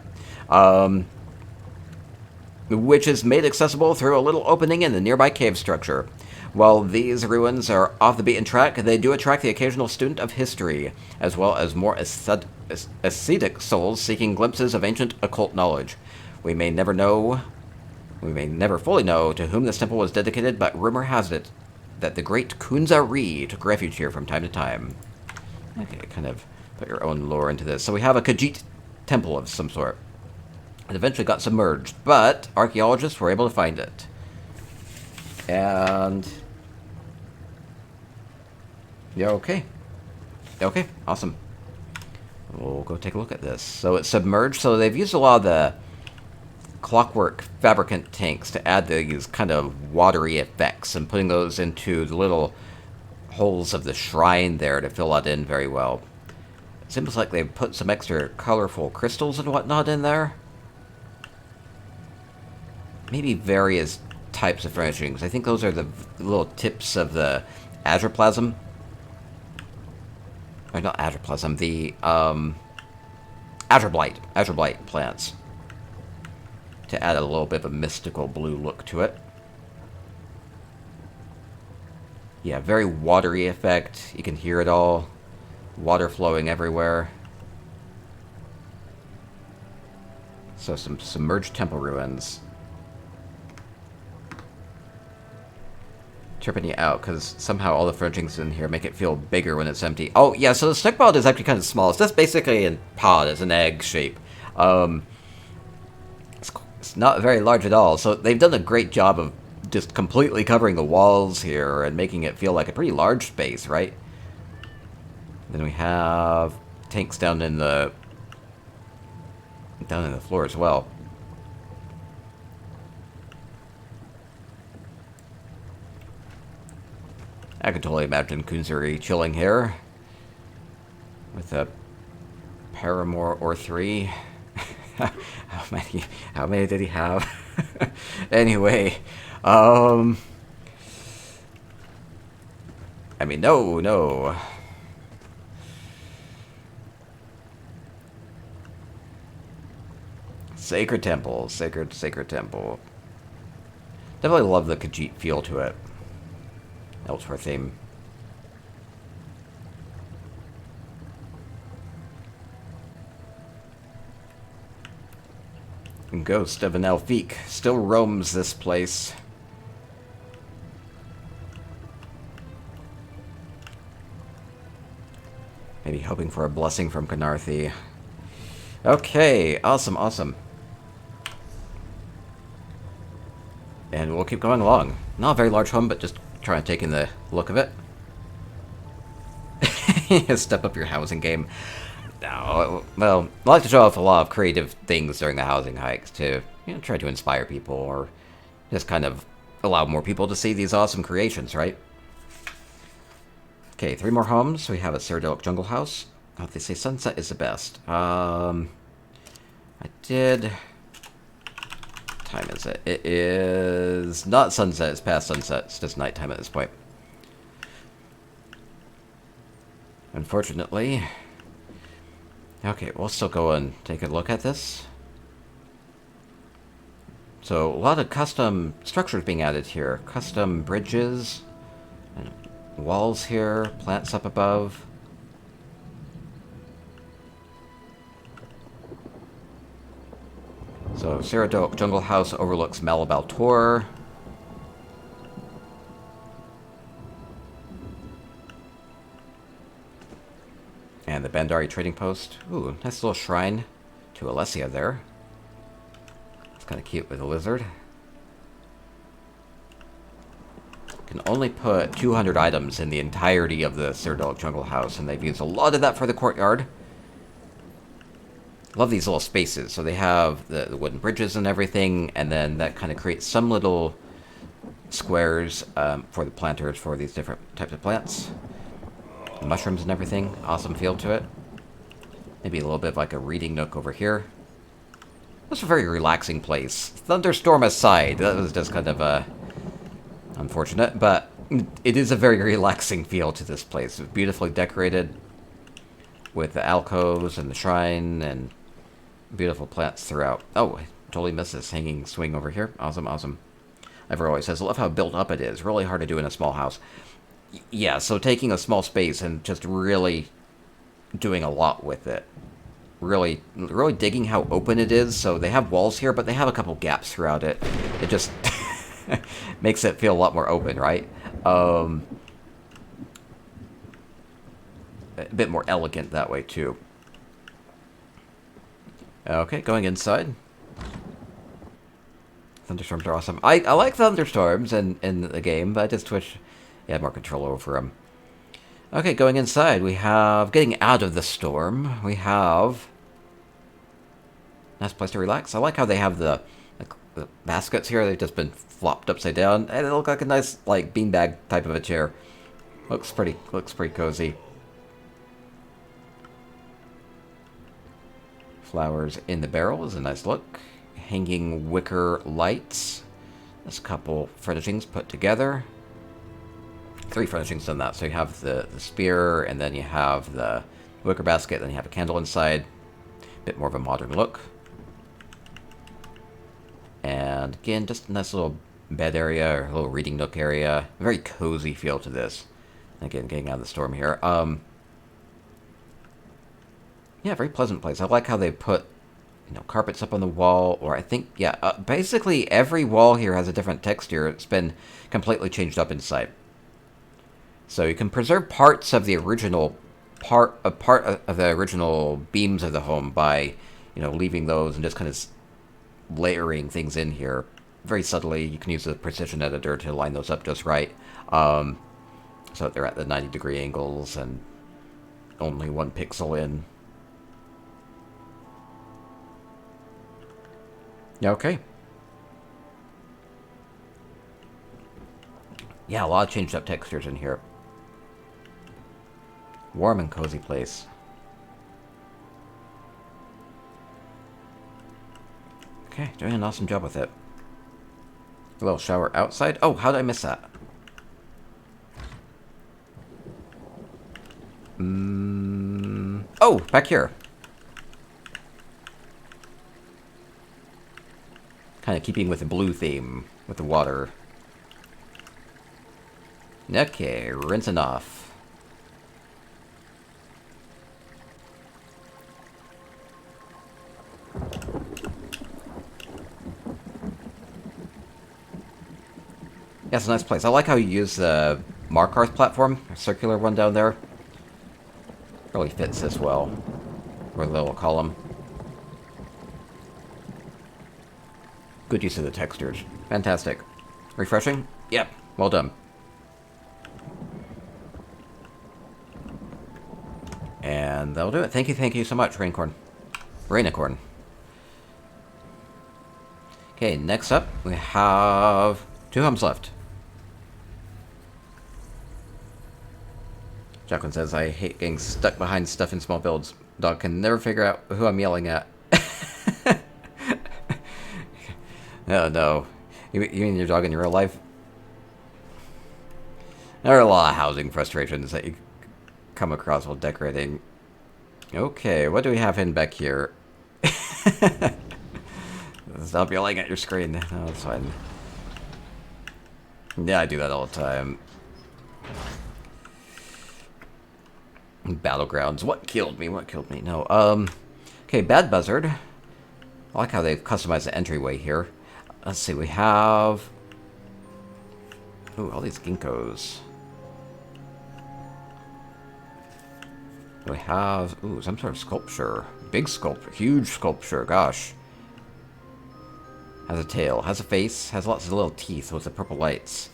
Which is made accessible through a little opening in the nearby cave structure. While these ruins are off the beaten track, they do attract the occasional student of history, as well as more ascetic souls seeking glimpses of ancient occult knowledge. We may never fully know to whom this temple was dedicated, but rumor has it that the great Kunza-Ri took refuge here from time to time. Okay, kind of put your own lore into this. So we have a Khajiit temple of some sort. It eventually got submerged, but archaeologists were able to find it. And... yeah, okay. Okay, awesome. We'll go take a look at this. So it's submerged, so they've used a lot of the clockwork fabricant tanks to add these kind of watery effects and putting those into the little holes of the shrine there to fill that in very well. It seems like they've put some extra colorful crystals and whatnot in there. Maybe various types of furnishings. I think those are the little tips of the azure plasm. Or not azure plasm, the azure blight plants. To add a little bit of a mystical blue look to it. Yeah, very watery effect. You can hear it all. Water flowing everywhere. So some submerged temple ruins. Tripping you out, because somehow all the furnishings in here make it feel bigger when it's empty. Oh, yeah, so the Snugpod is actually kind of small. It's just basically a pod. It's an egg shape. It's not very large at all, so they've done a great job of just completely covering the walls here and making it feel like a pretty large space, right? Then we have tanks down in the floor as well. I could totally imagine Kunzuri chilling here with a paramour or 3. How many did he have? Anyway, I mean, no. Sacred temple, sacred temple. Definitely love the Khajiit feel to it. Elsewhere theme. Ghost of an Elfique still roams this place. Maybe hoping for a blessing from Khenarthi. Okay, awesome. And we'll keep going along. Not a very large home, but just trying to take in the look of it. Step up your housing game. No, well, I like to show off a lot of creative things during the housing hikes to, try to inspire people or just kind of allow more people to see these awesome creations, right? Okay, 3 more homes. We have a Cyrodilic jungle house. Oh, they say sunset is the best. What time is it? It is not sunset, it's past sunset. It's just nighttime at this point. Unfortunately. Okay, we'll still go and take a look at this. So, a lot of custom structures being added here. Custom bridges, and walls here, plants up above. So, Cyrodilic Jungle House overlooks Malabal Tor. And the Bandari Trading Post. Ooh, nice little shrine to Alessia there. It's kind of cute with a lizard. Can only put 200 items in the entirety of the Cyrodilic Jungle House, and they've used a lot of that for the courtyard. Love these little spaces. So they have the wooden bridges and everything, and then that kind of creates some little squares for the planters for these different types of plants. The mushrooms and everything. Awesome feel to it. Maybe a little bit of like a reading nook over here. It's a very relaxing place. Thunderstorm aside, that was just kind of unfortunate, but it is a very relaxing feel to this place. It's beautifully decorated with the alcoves and the shrine and beautiful plants throughout. Oh, I totally missed this hanging swing over here. Awesome. Evarelia says, I love how built up it is. Really hard to do in a small house. Yeah, so taking a small space and just really doing a lot with it. Really digging how open it is. So they have walls here, but they have a couple gaps throughout it. It just makes it feel a lot more open, right? A bit more elegant that way, too. Okay, going inside. Thunderstorms are awesome. I like thunderstorms in the game, but I just wish you had more control over them. Okay, going inside, we have getting out of the storm. We have nice place to relax. I like how they have the baskets here. They've just been flopped upside down, and they look like a nice like beanbag type of a chair. Looks pretty cozy. Flowers in the barrel is a nice look. Hanging wicker lights. There's a couple furnishings put together. 3 furnishings on that. So you have the spear, and then you have the wicker basket, then you have a candle inside. A bit more of a modern look. And again, just a nice little bed area, or a little reading nook area. A very cozy feel to this. Again, getting out of the storm here. Yeah, very pleasant place. I like how they put, carpets up on the wall, or I think, basically every wall here has a different texture. It's been completely changed up inside. So you can preserve parts of the original part of the original beams of the home by, leaving those and just kind of layering things in here very subtly. You can use the precision editor to line those up just right. So they're at the 90-degree angles and only 1 pixel in. Okay. Yeah, a lot of changed up textures in here. Warm and cozy place. Okay, doing an awesome job with it. A little shower outside. Oh, how did I miss that? Oh, back here. Kind of keeping with the blue theme, with the water. Okay, rinsing off. Yeah, it's a nice place. I like how you use the Markarth platform, a circular one down there. Really fits this well. Or the little column. Good use of the textures. Fantastic. Refreshing? Yep, well done. And that'll do it. Thank you so much, raenicorn. Okay, next up, we have 2 homes left. Jacqueline says, I hate getting stuck behind stuff in small builds. Dog can never figure out who I'm yelling at. No. You mean your dog in your real life? There are a lot of housing frustrations that you come across while decorating. Okay, what do we have in back here? Stop yelling at your screen. No, it's fine. Yeah, I do that all the time. Battlegrounds. What killed me? No. Okay, Baddd-Buzzard. I like how they've customized the entryway here. Let's see, we have... Ooh, all these ginkgos. We have... Ooh, some sort of sculpture. Big sculpture. Huge sculpture, gosh. Has a tail, has a face, has lots of little teeth with the purple lights.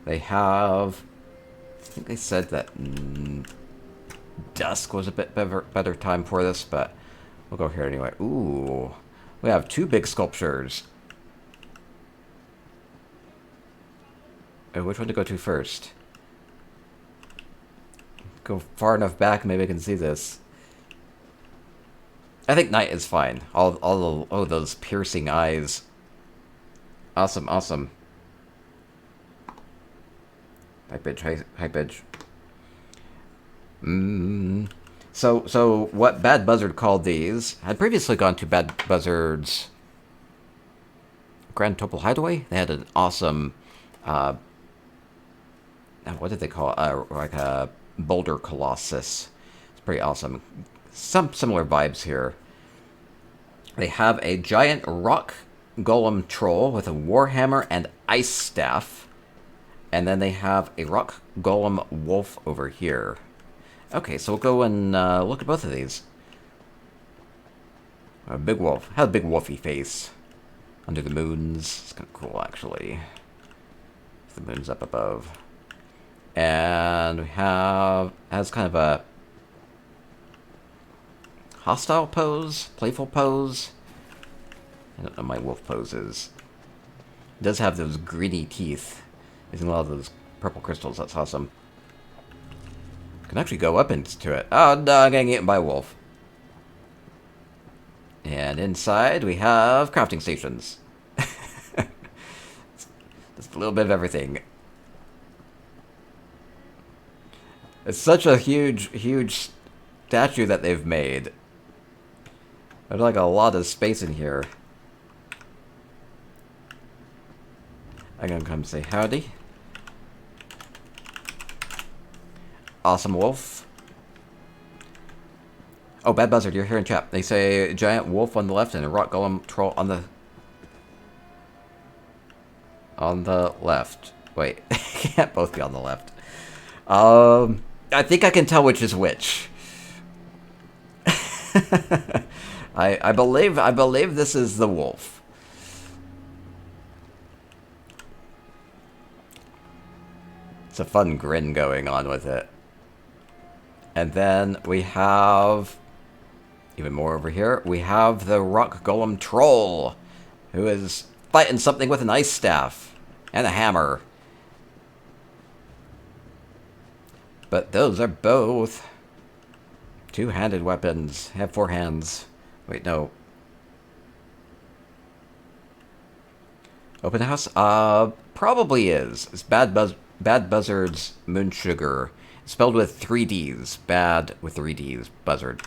They have... I think they said that dusk was a bit better time for this, but we'll go here anyway. Ooh, we have 2 big sculptures. Which one to go to first? Go far enough back, maybe I can see this. I think night is fine. All those piercing eyes. Awesome. Hi, bitch. So what Baddd-Buzzard called these had previously gone to Baddd-Buzzard's Grand Topal Hideaway. They had an awesome, what did they call it? Like a boulder colossus. It's pretty awesome. Some similar vibes here. They have a giant rock golem troll with a warhammer and ice staff. And then they have a rock golem wolf over here. Okay, so we'll go and look at both of these. A big wolf. Has a big wolfy face. Under the moons. It's kind of cool, actually. The moon's up above. And we have... has kind of a... hostile pose? Playful pose? I don't know what my wolf pose is. It does have those greeny teeth. Using a lot of those purple crystals. That's awesome. Can actually go up into it. Oh no, I'm getting eaten by a wolf. And inside we have crafting stations. Just a little bit of everything. It's such a huge statue that they've made. There's like a lot of space in here. I'm gonna come say howdy. Awesome wolf. Oh, Baddd-Buzzard, you're here in chat. They say giant wolf on the left and a rock golem troll on the left. Wait, can't both be on the left. I think I can tell which is which. I believe this is the wolf. It's a fun grin going on with it. And then we have, even more over here, we have the Rock Golem Troll, who is fighting something with an ice staff and a hammer. But those are both two-handed weapons. Have 4 hands. Wait, no. Open house? Probably is. It's Baddd-Buzzard's Moon Sugar. It's spelled with 3 Ds. Bad with 3 Ds. Buzzard.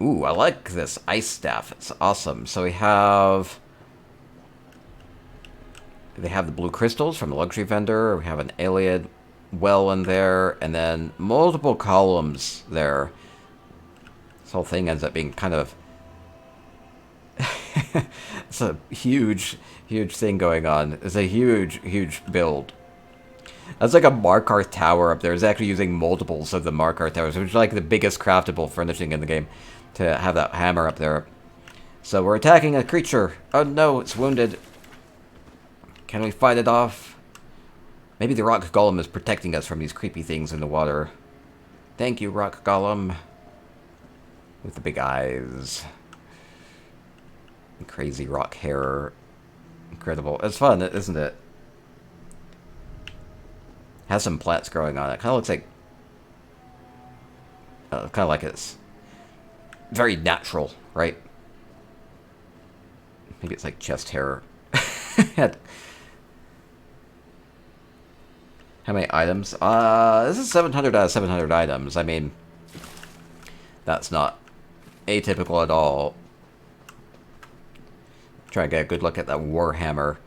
Ooh, I like this ice staff. It's awesome. So we have... They have the blue crystals from the luxury vendor. We have an alien well in there. And then multiple columns there. This whole thing ends up being kind of... It's a huge, huge thing going on. It's a huge, huge build. That's like a Markarth tower up there. It's actually using multiples of the Markarth towers, which is like the biggest craftable furnishing in the game, to have that hammer up there. So we're attacking a creature. Oh no, it's wounded. Can we fight it off? Maybe the Rock Golem is protecting us from these creepy things in the water. Thank you, Rock Golem. With the big eyes. Crazy rock hair. Incredible. It's fun, isn't it? Has some plants growing on it. Kind of looks like... kind of like it's very natural, right? Maybe it's like chest hair. How many items? This is 700 out of 700 items. I mean, that's not atypical at all. Try and get a good look at that Warhammer.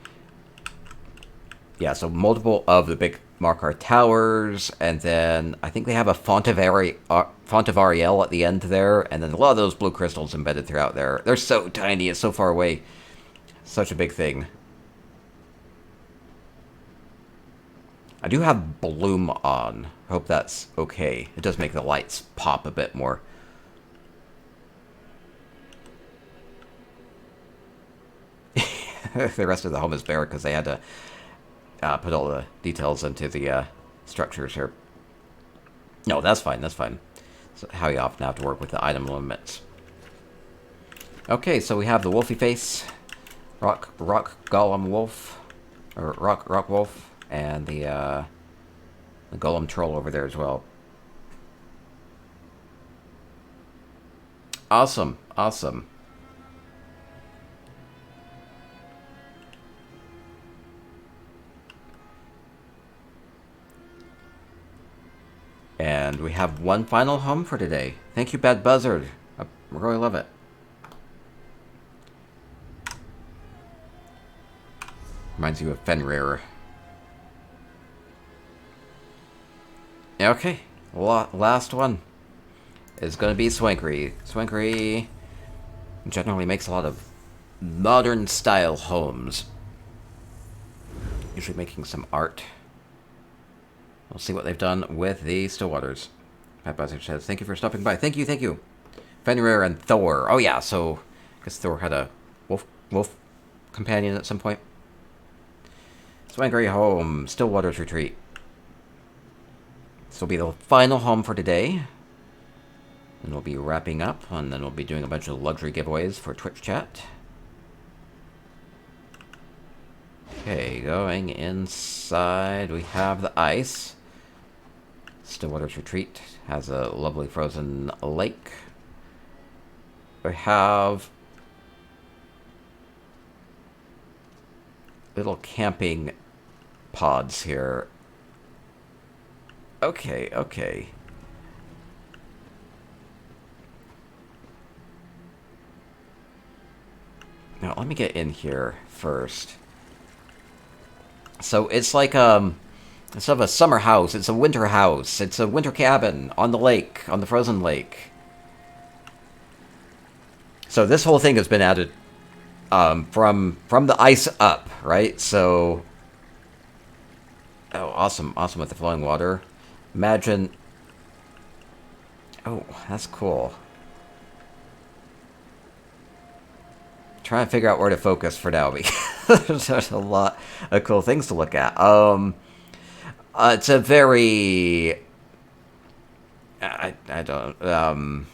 Yeah, so multiple of the big Markarth towers, and then I think they have a Font of Ariel at the end there, and then a lot of those blue crystals embedded throughout there. They're so tiny, it's so far away. Such a big thing. I do have Bloom on. Hope that's okay. It does make the lights pop a bit more. The rest of the home is bare because they had to put all the details into the structures here. No, that's fine, that's fine. So how you often have to work with the item limits. Okay, so we have the wolfy face, rock golem wolf, or rock wolf, and the golem troll over there as well. Awesome, awesome. And we have one final home for today. Thank you, Baddd-Buzzard. I really love it. Reminds you of Fenrir. Okay, last one is going to be Swankery. Swankery generally makes a lot of modern style homes. Usually making some art. We'll see what they've done with the Stillwaters. Baddd-Buzzard says, thank you for stopping by. Thank you, thank you. Fenrir and Thor. Oh yeah, so I guess Thor had a wolf companion at some point. Swankery home, Stillwaters retreat. This will be the final home for today. And we'll be wrapping up, and then we'll be doing a bunch of luxury giveaways for Twitch chat. Okay, going inside, we have the ice. Stillwaters retreat has a lovely frozen lake. We have little camping pods here. Okay, okay. Now, let me get in here first. So, it's like, instead of a summer house, it's a winter house. It's a winter cabin on the lake, on the frozen lake. So, this whole thing has been added, from the ice up, right? So, oh, awesome, awesome with the flowing water. Imagine, oh, that's cool. trying to figure out where to focus for now because there's a lot of cool things to look at. It's a very... I don't... oh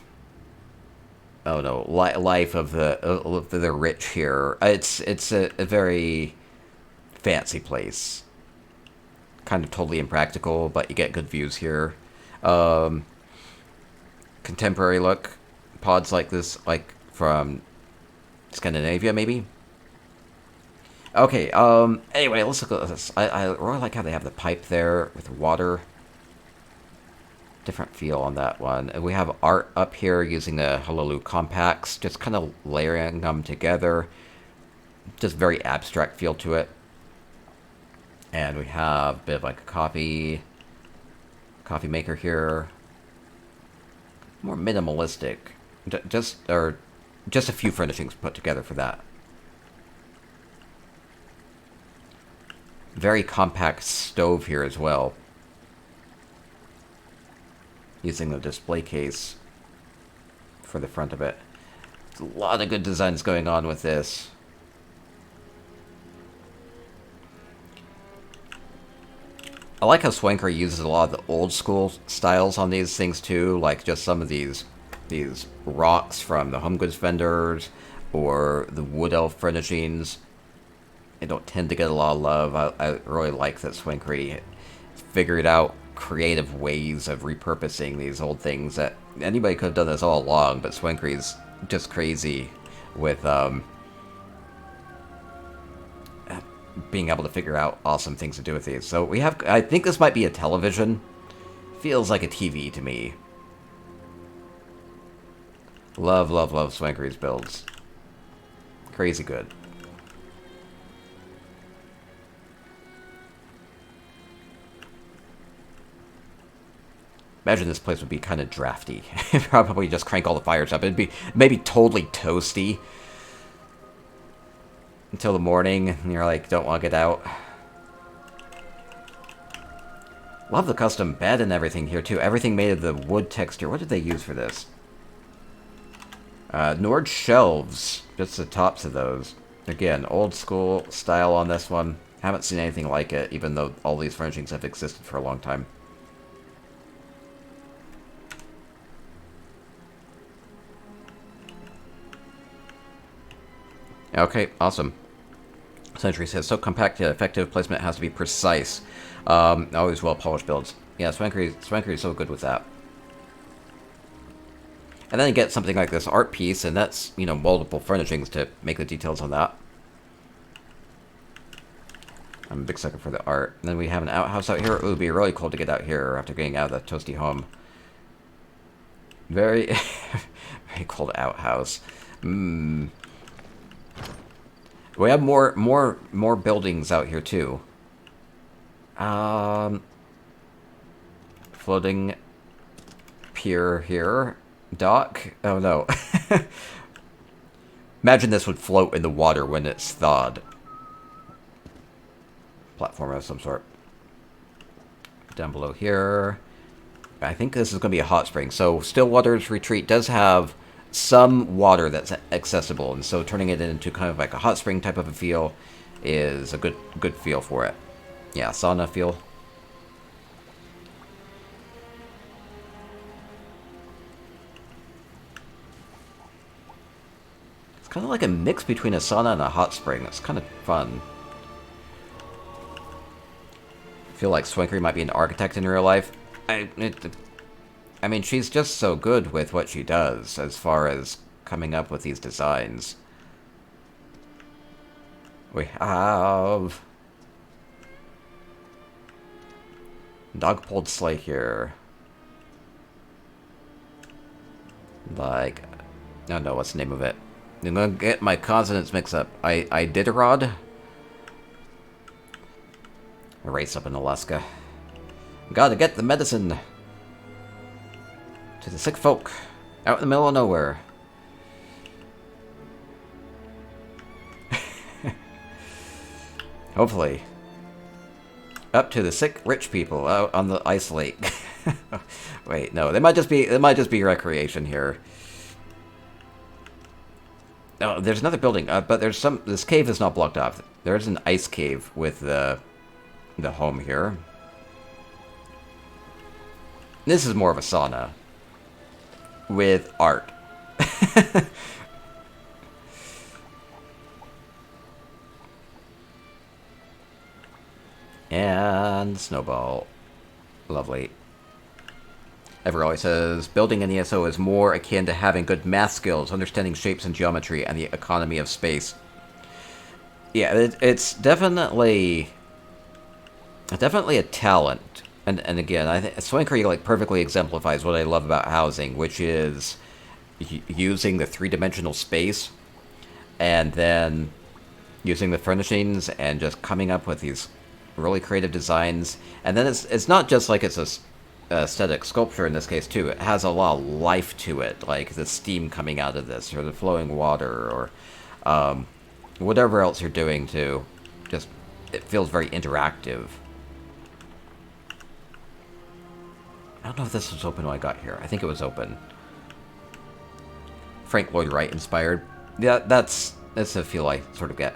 no, life of the rich here. It's a very fancy place. Kind of totally impractical, but you get good views here. Contemporary look. Pods like this, like from Scandinavia, maybe? Okay, anyway, let's look at this. I really like how they have the pipe there with water. Different feel on that one. And we have art up here using the Honolulu compacts, just kind of layering them together. Just very abstract feel to it. And we have a bit of like a coffee maker here. More minimalistic. Just a few furnishings put together for that. Very compact stove here as well. Using the display case for the front of it. There's a lot of good designs going on with this. I like how Swankery uses a lot of the old school styles on these things too, like just some of these rocks from the home goods vendors or the wood elf furnishings. They don't tend to get a lot of love. I really like that Swankery figured out creative ways of repurposing these old things that anybody could have done this all along, but Swankery's just crazy with being able to figure out awesome things to do with these. So we have, I think this might be a television. Feels like a TV to me. Love, love, love Swankery's builds. Crazy good. Imagine this place would be kind of drafty. Probably just crank all the fires up. It'd be maybe totally toasty until the morning, and you're like, don't want to get out. Love the custom bed and everything here, too. Everything made of the wood texture. What did they use for this? Nord shelves. Just the tops of those. Again, old school style on this one. Haven't seen anything like it, even though all these furnishings have existed for a long time. Okay, awesome. Century says, so compact yet effective, placement has to be precise. Always well-polished builds. Yeah, Swankery is so good with that. And then you get something like this art piece, and that's, you know, multiple furnishings to make the details on that. I'm a big sucker for the art. And then we have an outhouse out here. It would be really cool to get out here after getting out of the toasty home. Very, very cold outhouse. We have more buildings out here too. Floating pier here. Dock? Oh no. Imagine this would float in the water when it's thawed. Platform of some sort. Down below here. I think this is going to be a hot spring. So Stillwaters Retreat does have some water that's accessible, and so turning it into kind of like a hot spring type of a feel is a good feel for it. Yeah, sauna feel. It's kind of like a mix between a sauna and a hot spring. It's kind of fun. I feel like Swankery might be an architect in real life. I mean, she's just so good with what she does as far as coming up with these designs. We have dog-pulled sleigh here. Like, I don't know what's the name of it. I'm gonna get my consonants mixed up. Iditarod? A race up in Alaska. Gotta get the medicine to the sick folk out in the middle of nowhere. Hopefully. Up to the sick rich people out on the ice lake. Wait, no, they might just be recreation here. Oh, there's another building, but there's some. This cave is not blocked off. There's an ice cave with the home here. This is more of a sauna with art. And snowball. Lovely. Evarelia says, building an ESO is more akin to having good math skills, understanding shapes and geometry, and the economy of space. Yeah, it's definitely a talent. And again, I think Swankery like perfectly exemplifies what I love about housing, which is using the three-dimensional space and then using the furnishings and just coming up with these really creative designs. And then it's not just like it's a aesthetic sculpture in this case too. It has a lot of life to it, like the steam coming out of this, or the flowing water, or whatever else you're doing to just, it feels very interactive. I don't know if this was open when I got here. I think it was open. Frank Lloyd Wright inspired. Yeah, that's a feel I sort of get.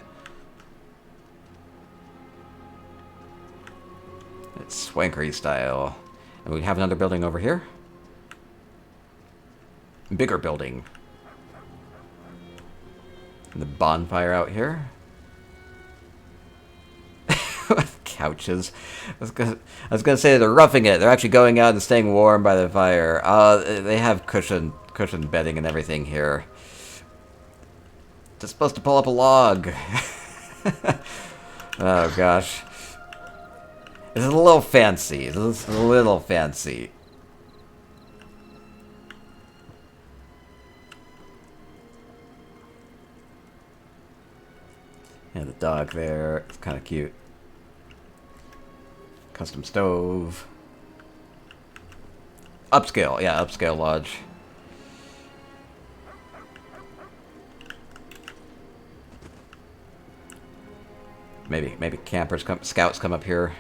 It's Swankery style. And we have another building over here. Bigger building. And the bonfire out here. Couches. I was gonna say they're roughing it. They're actually going out and staying warm by the fire. They have cushion bedding and everything here. Just supposed to pull up a log. Oh gosh. It's a little fancy. It's a little fancy. And the dog there. It's kind of cute. Custom stove. Upscale. Yeah, upscale lodge. Maybe campers scouts come up here.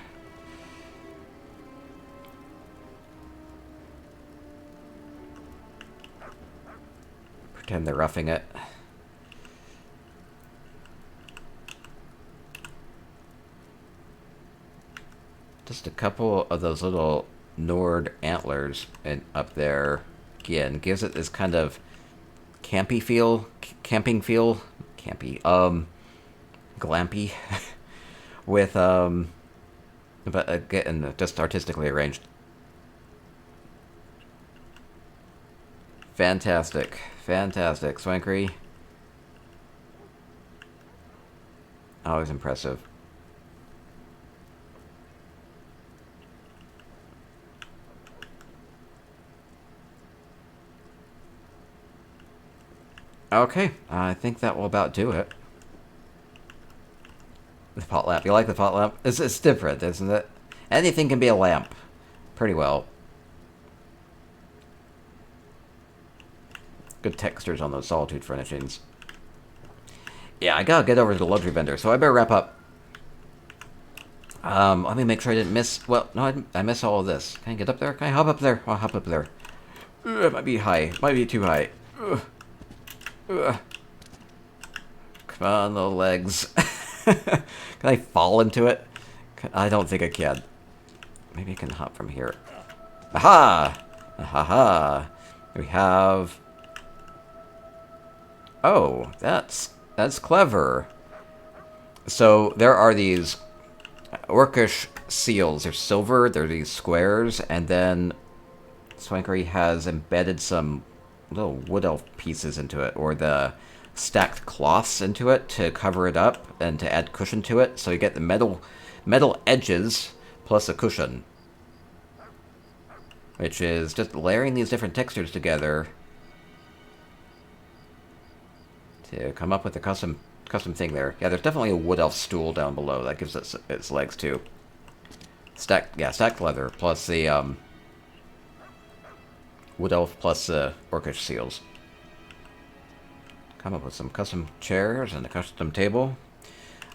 Pretend they're roughing it. Just a couple of those little Nord antlers up there. Again, gives it this kind of camping feel, glampy, with but again, just artistically arranged. Fantastic. Swankery. Always impressive. Okay, I think that will about do it. The pot lamp. You like the pot lamp? It's different, isn't it? Anything can be a lamp. Pretty well. Good textures on those solitude furnishings. Yeah, I gotta get over to the luxury vendor, so I better wrap up. Let me make sure I didn't miss... Well, no, I missed all of this. Can I get up there? Can I hop up there? I'll hop up there. It might be high. It might be too high. Come on, little legs. Can I fall into it? I don't think I can. Maybe I can hop from here. Aha! Aha! We have... Oh, that's clever. So there are these orcish seals. They're silver. They're these squares, and then Swankery has embedded some little wood elf pieces into it, or the stacked cloths into it to cover it up and to add cushion to it. So you get the metal edges plus a cushion, which is just layering these different textures together to come up with a custom thing there. Yeah, there's definitely a wood elf stool down below that gives it its legs too. Stacked leather plus the wood elf plus orcish seals. Come up with some custom chairs and a custom table.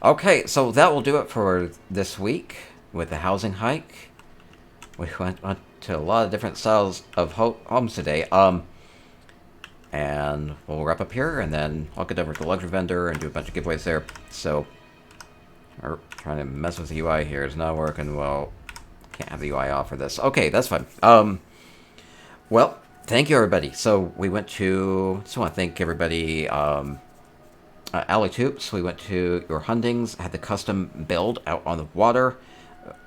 Okay, so that will do it for this week with the housing hike. We went to a lot of different styles of homes today. And we'll wrap up here, and then I'll get over to the luxury vendor and do a bunch of giveaways there. So, we're trying to mess with the UI here. It's not working well. Can't have the UI off for this. Okay, that's fine. Well, thank you, everybody. So, we went to... Just want to thank everybody. AliToups, we went to your Hundings, had the custom build out on the water.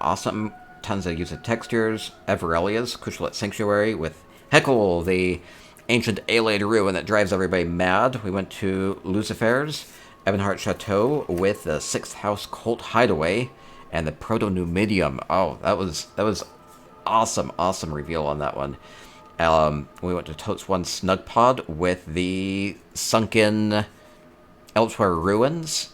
Awesome. Tons of use of textures. Evarelia's Kushalit Sanctuary with Hecul, the ancient alien ruin that drives everybody mad. We went to Luzifersohn, Ebonheart Chateau with the 6th House Cult Hideaway and the proto-Numidium. Oh, that was awesome reveal on that one. We went to Totes 1 Snugpod with the sunken Elsewhere ruins,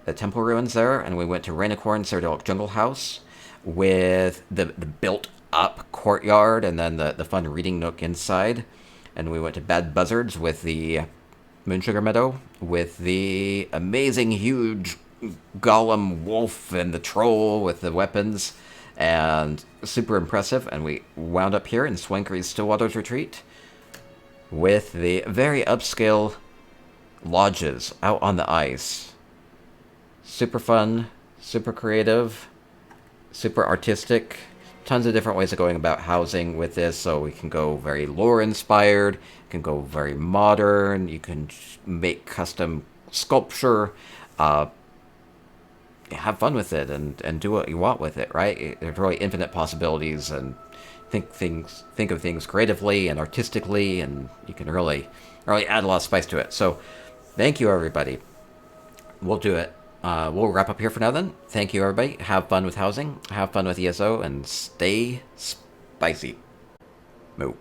the temple ruins there, and we went to raenicorn Cyrodilic Jungle House with the built-up courtyard and then the fun reading nook inside. And we went to Baddd-Buzzards with the Moonsugar Meadow, with the amazing huge golem wolf and the troll with the weapons, and super impressive. And we wound up here in Swankery's Stillwaters retreat with the very upscale lodges out on the ice. Super fun, super creative, super artistic. Tons of different ways of going about housing with this, so we can go very lore-inspired, can go very modern, you can make custom sculpture, have fun with it, and do what you want with it, right? There's really infinite possibilities, and think of things creatively and artistically, and you can really add a lot of spice to it. So, thank you, everybody. We'll do it. We'll wrap up here for now then. Thank you, everybody. Have fun with housing, have fun with ESO, and stay spicy.